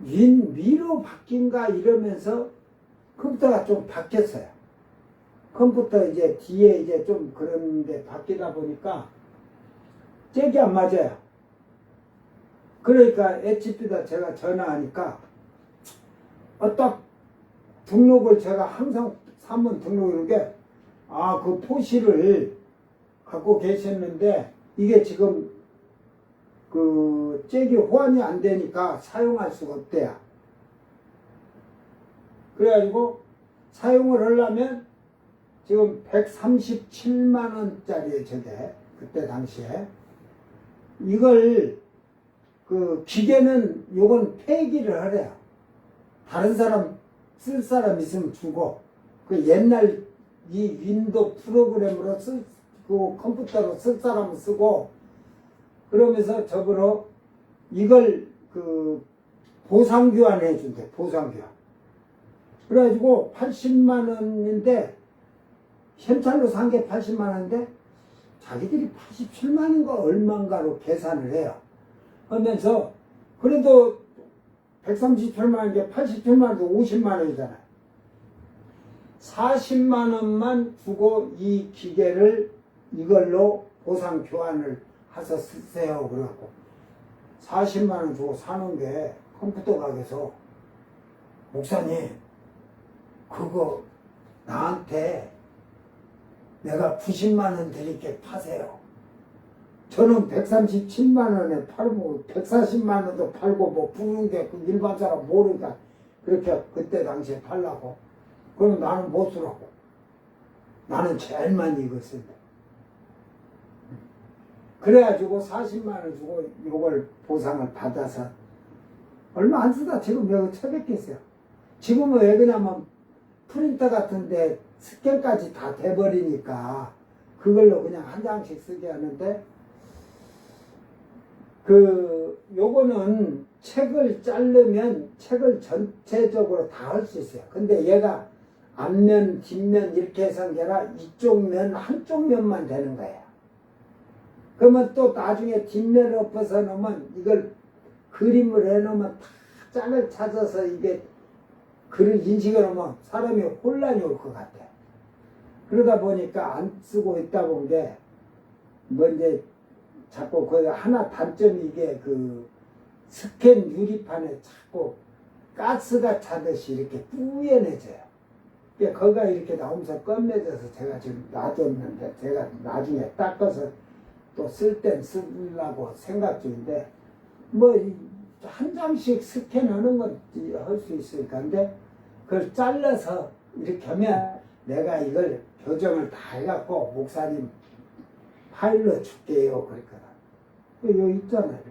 위로 바뀐가 이러면서 컴퓨터가 좀 바뀌었어요. 컴퓨터 이제 뒤에 이제 좀 그런데 바뀌다 보니까 잭이 안 맞아요. 그러니까 HP다 제가 전화하니까 딱 등록을 제가 항상 3번 등록하는 게 그 포시를 갖고 계셨는데 이게 지금 그 잭이 호환이 안 되니까 사용할 수가 없대요. 그래가지고 사용을 하려면 지금 137만 원짜리에 저게 그때 당시에 이걸 그 기계는 요건 폐기를 하래요. 다른 사람 쓸 사람 있으면 주고 그 옛날 이 윈도우 프로그램으로 그 컴퓨터로 쓸 사람은 쓰고 그러면서 저거로 이걸 그 보상 교환해 준대. 보상 교환. 그래가지고 80만 원인데 현찰로 산 게 80만 원인데 자기들이 87만인가 얼마인가로 계산을 해요. 하면서 그래도 137만 원인데 87만 원도 50만 원이잖아요. 40만 원만 주고 이 기계를 이걸로 보상 교환을 해서 쓰세요. 그래갖고 40만 원 주고 사는 게 컴퓨터 가게에서 목사님 그거 나한테 내가 90만 원 드릴게 파세요. 저는 137만 원에 팔고 140만 원도 팔고 뭐 부는 게 그 일반 사람 모르니까 그렇게 그때 당시에 팔라고. 그럼 나는 못 쓰라고. 나는 제일 많이 이거 쓴다. 그래가지고 40만 원 주고 이걸 보상을 받아서 얼마 안 쓰다 지금 여기 처백했어요. 지금은 왜 그러냐면 프린터 같은데 스캔까지 다 돼버리니까 그걸로 그냥 한 장씩 쓰게 하는데 요거는 책을 자르면 책을 전체적으로 다 할 수 있어요. 근데 얘가 앞면, 뒷면 이렇게 해서 게 아니라 이쪽 면, 한쪽 면만 되는 거예요. 그러면 또 나중에 뒷면을 엎어서 놓으면 이걸 그림을 해놓으면 다 짝을 찾아서 이게 글을 인식을 하면 사람이 혼란이 올 것 같아요. 그러다 보니까 안 쓰고 있다 본 게 뭐 이제 자꾸 그 하나 단점이 이게 그 스캔 유리판에 자꾸 가스가 차듯이 이렇게 뿌연해져요. 거기가 이렇게 나오면서 껌매져서 제가 지금 놔뒀는데 제가 나중에 닦아서 또 쓸 땐 쓰려고 생각 중인데 뭐 한 장씩 스캔하는 건 할 수 있으니까 근데 그걸 잘라서 이렇게 하면 내가 이걸 교정을 다 해갖고 목사님 파일로 줄게요 그랬거든. 여기 있잖아 이렇게.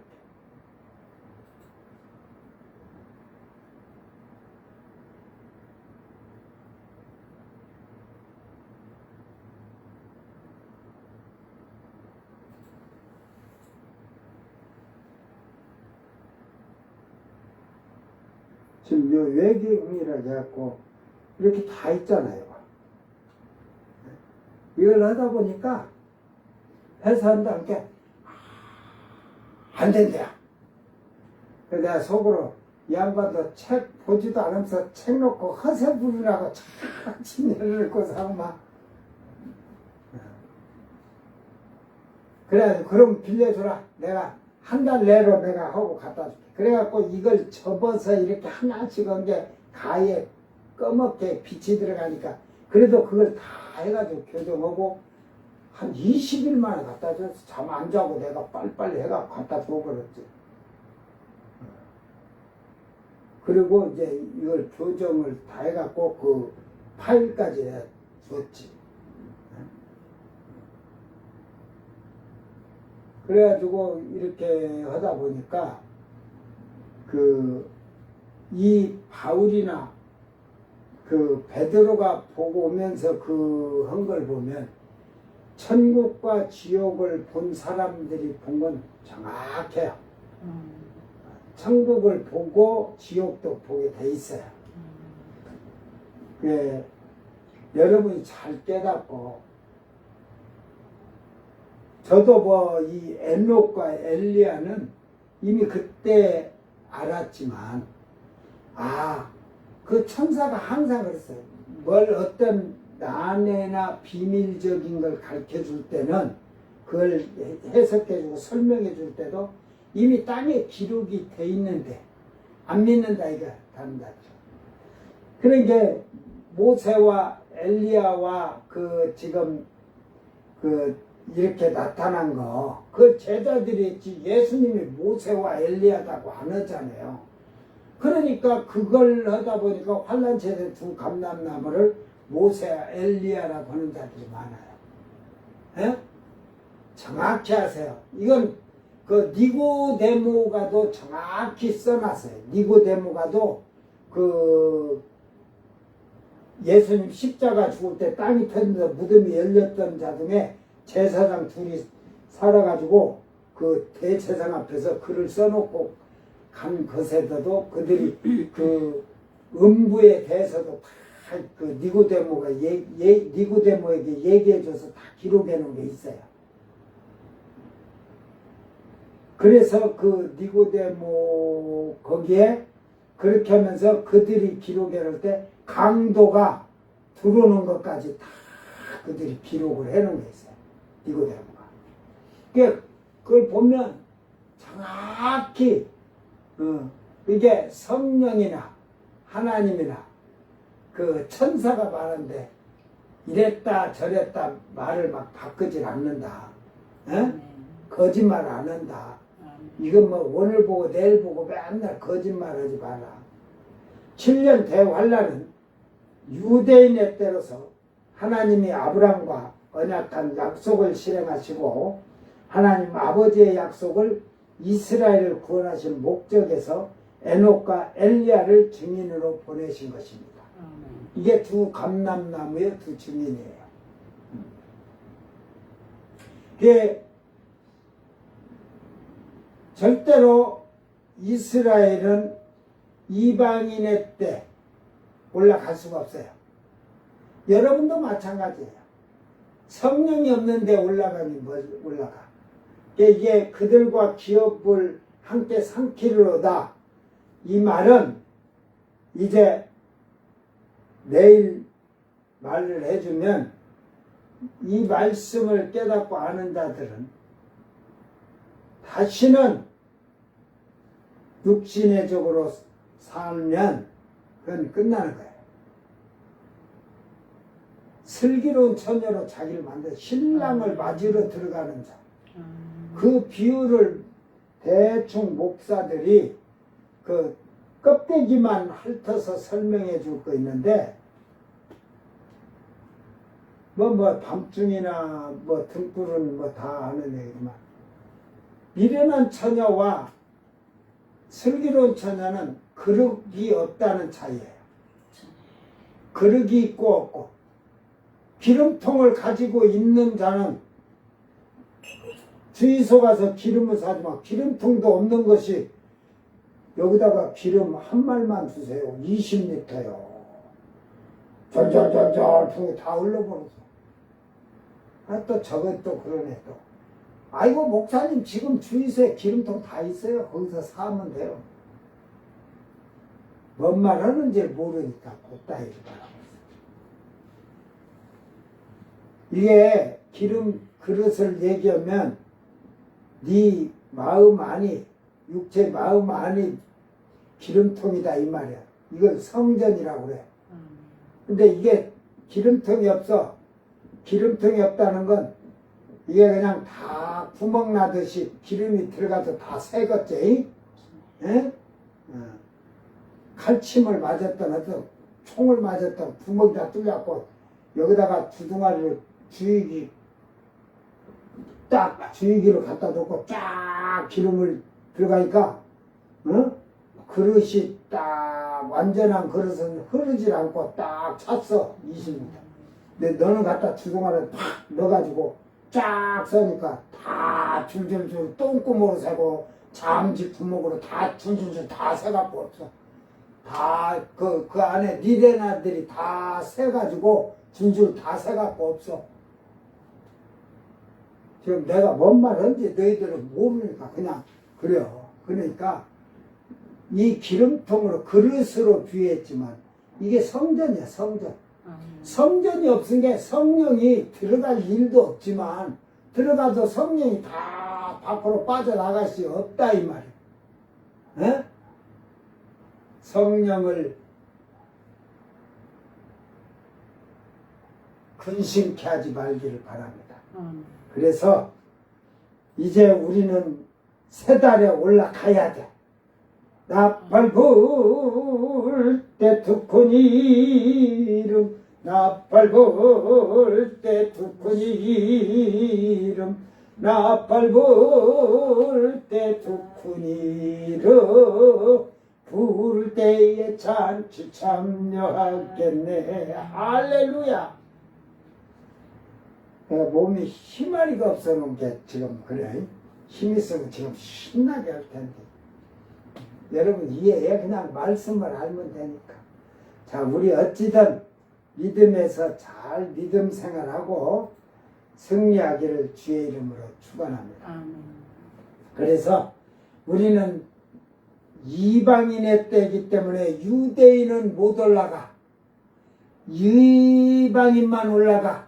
지금 요 외계음이라 해갖고 이렇게 다 있잖아요. 이걸 하다 보니까 회사한다는 게 안 된대요. 그래서 내가 속으로 이 양반도 책 보지도 않으면서 책 놓고 허세 부리라고 착같이 내려놓고서 막 그래가지고 그럼 빌려주라. 내가 한 달 내로 내가 하고 갖다 줄게. 그래갖고 이걸 접어서 이렇게 하나씩 한 게 가에 검게 빛이 들어가니까 그래도 그걸 다 해가지고 교정하고 한 20일 만에 갖다 줘서 잠 안 자고 내가 빨리빨리 해갖고 갖다 줘버렸지. 그리고 이제 이걸 교정을 다 해갖고 그 파일까지 줬지. 그래가지고 이렇게 하다 보니까 이 바울이나 베드로가 보고 오면서 한 걸 보면 천국과 지옥을 본 사람들이 본 건 정확해요. 천국을 보고 지옥도 보게 돼 있어요. 여러분이 잘 깨닫고 저도 뭐 이 에녹과 엘리야는 이미 그때 알았지만 그 천사가 항상 그랬어요. 뭘 어떤 난해나 비밀적인 걸 가르쳐 줄 때는 그걸 해석해 주고 설명해 줄 때도 이미 땅에 기록이 돼 있는데 안 믿는다 이거 다른다죠. 그러니까 모세와 엘리야와 지금 이렇게 나타난 거, 그 제자들이 했지 예수님이 모세와 엘리야라고 안 하잖아요. 그러니까 그걸 하다 보니까 환란체대 두 감람나무를 모세와 엘리야라고 하는 자들이 많아요. 예? 정확히 하세요. 이건 니고데모가도 정확히 써놨어요. 니고데모가도 예수님 십자가 죽을 때 땅이 터지면서 무덤이 열렸던 자 중에 제사장 둘이 살아가지고 그 대제사장 앞에서 글을 써놓고 간 것에도 그들이 음부에 대해서도 다 니고데모에게 얘기해줘서 다 기록해 놓은 게 있어요. 그래서 니고데모 거기에 그렇게 하면서 그들이 기록해 놓을 때 강도가 들어오는 것까지 다 그들이 기록을 해 놓은 게 있어요. 니고데모가. 그걸 보면 정확히 이게 성령이나 하나님이나 천사가 말하는데 이랬다 저랬다 말을 막 바꾸질 않는다. 에? 아멘. 거짓말 안 한다. 아멘. 이건 뭐 오늘 보고 내일 보고 맨날 거짓말하지 마라. 7년 대환란은 유대인의 때로서 하나님이 아브람과 언약한 약속을 실행하시고 하나님 아버지의 약속을 이스라엘을 구원하신 목적에서 에녹과 엘리야를 증인으로 보내신 것입니다. 아멘. 이게 두 감람나무의 두 증인이에요. 이게 절대로 이스라엘은 이방인의 때 올라갈 수가 없어요. 여러분도 마찬가지예요. 성령이 없는데 올라가니 뭐 올라가. 이게 그들과 기업을 함께 삼키리로다. 이 말은 이제 내일 말을 해주면 이 말씀을 깨닫고 아는 자들은 다시는 육신의적으로 살면 그건 끝나는 거예요. 슬기로운 처녀로 자기를 만들어 신랑을 맞으러 들어가는 자. 그 비유를 대충 목사들이 그 껍데기만 핥아서 설명해 줄 거 있는데 밤중이나 등불은 다 아는 얘기지만 미련한 처녀와 슬기로운 처녀는 그릇이 없다는 차이예요. 그릇이 있고 없고 기름통을 가지고 있는 자는 주유소 가서 기름을 사지만 기름통도 없는 것이 여기다가 기름 한 말만 주세요. 20리터요. 절절절절 통에 다 흘러버렸어. 또 저건 또 그러네 또. 아이고 목사님 지금 주유소에 기름통 다 있어요. 거기서 사면 돼요. 뭔 말 하는지 모르니까 곧다이를 바라고 이게 기름 그릇을 얘기하면 네 마음 안이 육체 마음 안이 기름통이다 이 말이야. 이걸 성전이라고 그래. 근데 이게 기름통이 없어. 기름통이 없다는 건 이게 그냥 다 구멍 나듯이 기름이 들어가서 다 새겼지. 예? 칼침을 맞았던 어떤 총을 맞았던 구멍이 다 뚫렸고 여기다가 주둥아리를 주의기를 갖다 놓고 쫙 기름을 들어가니까 그릇이 딱 완전한 그릇은 흐르질 않고 딱 찼어 20m. 근데 너는 갖다 주둥아리를 팍 넣어가지고 쫙 써니까 다 줄줄줄 똥구멍으로 새고 잠지 구멍으로 다 줄줄줄 다 새갖고 없어. 다 그 안에 니네나들이 다 새가지고 줄줄 다 새갖고 없어. 지금 내가 뭔 말 하는지 너희들은 모르니까 그냥 그래요. 그러니까 이 기름통으로 그릇으로 비유했지만 이게 성전이야 성전. 성전이 없은 게 성령이 들어갈 일도 없지만 들어가도 성령이 다 밖으로 빠져나갈 수 없다 이 말이야. 에? 성령을 근심케 하지 말기를 바랍니다. 그래서 이제 우리는 새 달에 올라가야 돼. 나팔 불 때 두콘 이름 나팔 불 때 두콘 이름 나팔 불 때 두콘 이름 부를 때에 잔치 참여하겠네. 할렐루야. 내가 몸이 힘아리가 없어놓은 게 지금 그래. 힘 있으면 지금 신나게 할 텐데. 여러분 이해해. 그냥 말씀을 알면 되니까. 자, 우리 어찌든 믿음에서 잘 믿음 생활하고 승리하기를 주의 이름으로 축원합니다. 그래서 우리는 이방인의 때이기 때문에 유대인은 못 올라가. 이방인만 올라가.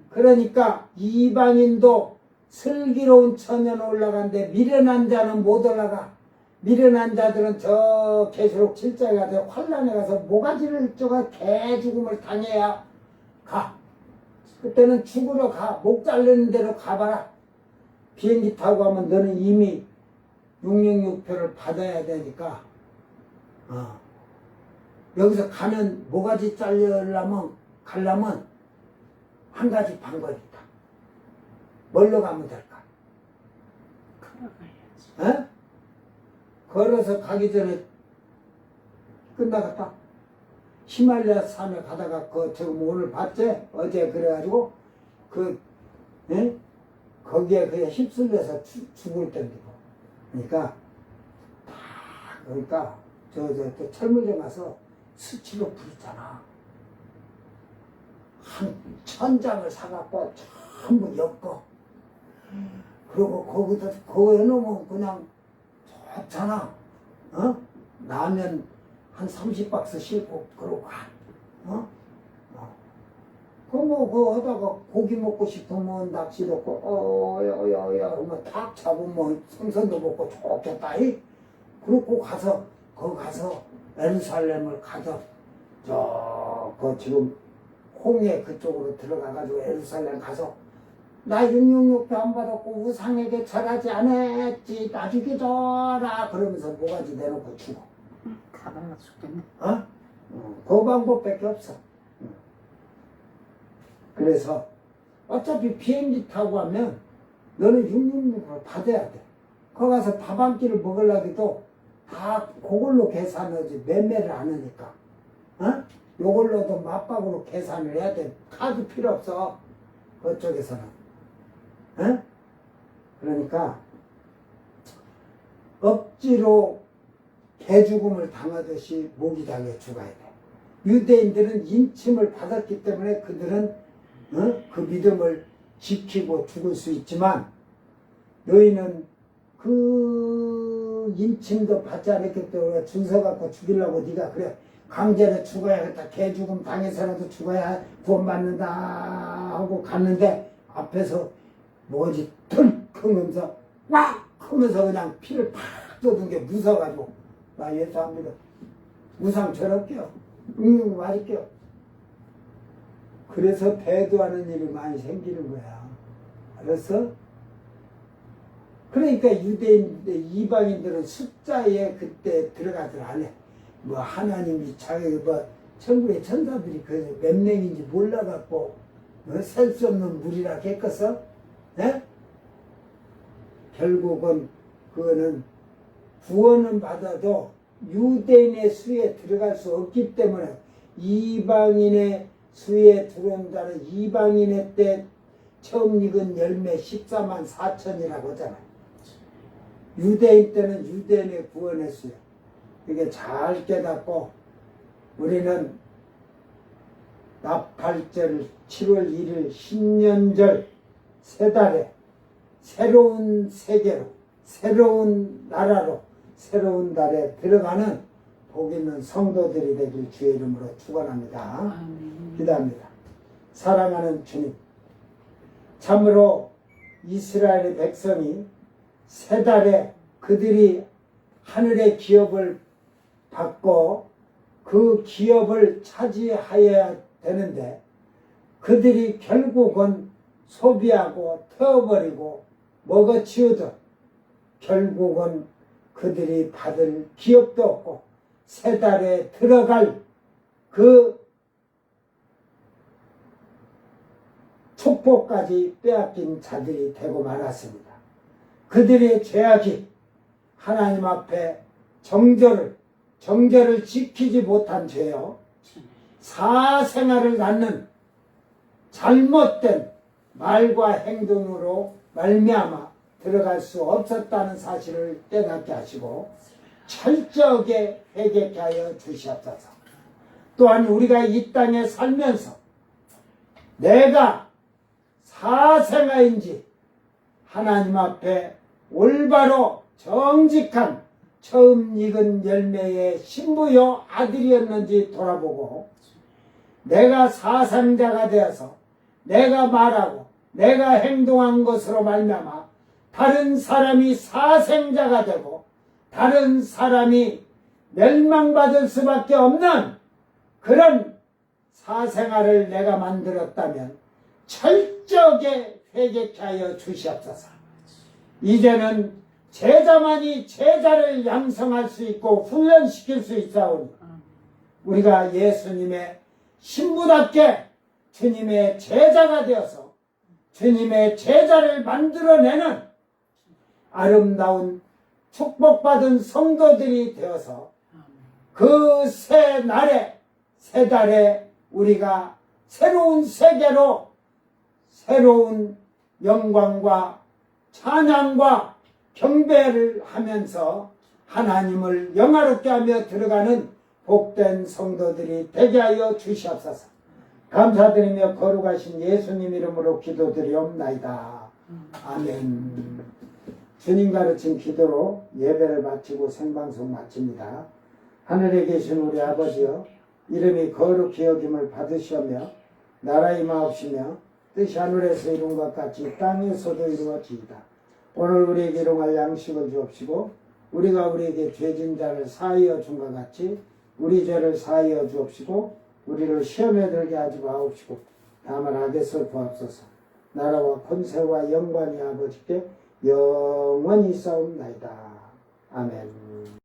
그러니까 이방인도 슬기로운 처녀는 올라가는데 미련한 자는 못 올라가. 미련한 자들은 저 계시록 7장에 가서 환란에 가서 모가지를 쪼가 개죽음을 당해야 가. 그때는 죽으러 가. 목 자르는 대로 가봐라. 비행기 타고 가면 너는 이미 666표를 받아야 되니까 여기서 가면 모가지 가려면 한 가지 방법이 있다. 뭘로 가면 될까? 걸어가야지. 에? 걸어서 가기 전에 끝나갔다. 히말라야 산에 가다가 지금 오늘 봤지? 어제 그래가지고 거기에 그냥 휩쓸려서 죽을 텐데. 그러니까 저 철물점 가서 수치로 부르잖아. 한 1000장을 사갖고 전부 엮어. 그리고 거기에 놓으면 그냥 좋잖아. 라면 한 30박스 싣고 그러고 가. 그거 하다가 고기 먹고 싶으면 낚시 놓고 하면 탁 잡으면 생선도 먹고 좋겠다. 그러고 거기 가서 예루살렘을 가서 지금 홍해 그쪽으로 들어가가지고 예루살렘 가서 나 666표 안 받았고 우상에게 절하지 않았지 나 죽여줘라 그러면서 모가지 내놓고 죽어. 가다가 죽겠네. 그 방법밖에 없어. 그래서 어차피 비행기 타고 가면 너는 666을 받아야 돼. 거기 가서 밥 한 끼를 먹으려고 해도 다 그걸로 계산하지 매매를 안 하니까. 요걸로도 맞박으로 계산을 해야 돼. 카드 필요 없어. 그쪽에서는. 그러니까 억지로 개죽음을 당하듯이 목이 당해 죽어야 돼. 유대인들은 인침을 받았기 때문에 그들은 그 믿음을 지키고 죽을 수 있지만 너희는 그 인침도 받지 않았기 때문에 준서 갖고 죽이려고 네가 그래 강제로 죽어야겠다. 개죽음 당해서라도 죽어야 구원받는다 하고 갔는데 앞에서 뭐지 털 크면서 왁 하면서 그냥 피를 팍 쏟은 게 무서워가지고 나 예수 안 믿어. 우상 저럴게요. 맞을게요. 그래서 대도하는 일이 많이 생기는 거야. 알았어? 그러니까 이방인들은 숫자에 그때 들어가들 안 해. 뭐 하나님이 천국의 천사들이 몇 명인지 몰라갖고 셀 수 없는 물이라 했겠어? 네? 결국은 그거는 구원은 받아도 유대인의 수에 들어갈 수 없기 때문에 이방인의 수에 들어온다는 이방인의 때 처음 익은 열매 14만 4천이라고 하잖아요. 유대인 때는 유대인의 구원의 수야. 이게 잘 깨닫고 우리는 나팔절 7월 1일 신년절 세 달에 새로운 세계로 새로운 나라로 새로운 달에 들어가는 복 있는 성도들이 되길 주의 이름으로 축원합니다. 기도합니다. 사랑하는 주님, 참으로 이스라엘의 백성이 세 달에 그들이 하늘의 기업을 받고 그 기업을 차지하여야 되는데 그들이 결국은 소비하고 태워버리고 먹어치우듯 결국은 그들이 받을 기업도 없고 세 달에 들어갈 그 축복까지 빼앗긴 자들이 되고 말았습니다. 그들의 죄악이 하나님 앞에 정죄를 지키지 못한 죄요. 사생활을 낳는 잘못된 말과 행동으로 말미암아 들어갈 수 없었다는 사실을 깨닫게 하시고 철저하게 회개케 하여 주시옵소서. 또한 우리가 이 땅에 살면서 내가 사생아인지 하나님 앞에 올바로 정직한 처음 익은 열매의 신부요 아들이었는지 돌아보고 내가 사상자가 되어서 내가 말하고 내가 행동한 것으로 말미암아 다른 사람이 사생자가 되고 다른 사람이 멸망받을 수밖에 없는 그런 사생활을 내가 만들었다면 철저하게 회개케 하여 주시옵소서. 이제는 제자만이 제자를 양성할 수 있고 훈련시킬 수 있사오니 우리가 예수님의 신부답게 주님의 제자가 되어서 주님의 제자를 만들어내는 아름다운 축복받은 성도들이 되어서 그 새 날에 새 달에 우리가 새로운 세계로 새로운 영광과 찬양과 경배를 하면서 하나님을 영화롭게 하며 들어가는 복된 성도들이 되게 하여 주시옵소서. 감사드리며 거룩하신 예수님 이름으로 기도드리옵나이다. 아멘. 주님 가르친 기도로 예배를 마치고 생방송 마칩니다. 하늘에 계신 우리 아버지여, 이름이 거룩히 여김을 받으시오며 나라의 마옵시며 뜻이 하늘에서 이룬 것 같이 땅에서도 이루어지이다. 오늘 우리에게 일용할 양식을 주옵시고 우리가 우리에게 죄진 자를 사하여 준 것 같이 우리 죄를 사하여 주옵시고 우리를 시험에 들게 하지 마옵시고 다만 악에서 구하옵소서. 나라와 권세와 영광이 아버지께 영원히 있사옵나이다. 아멘.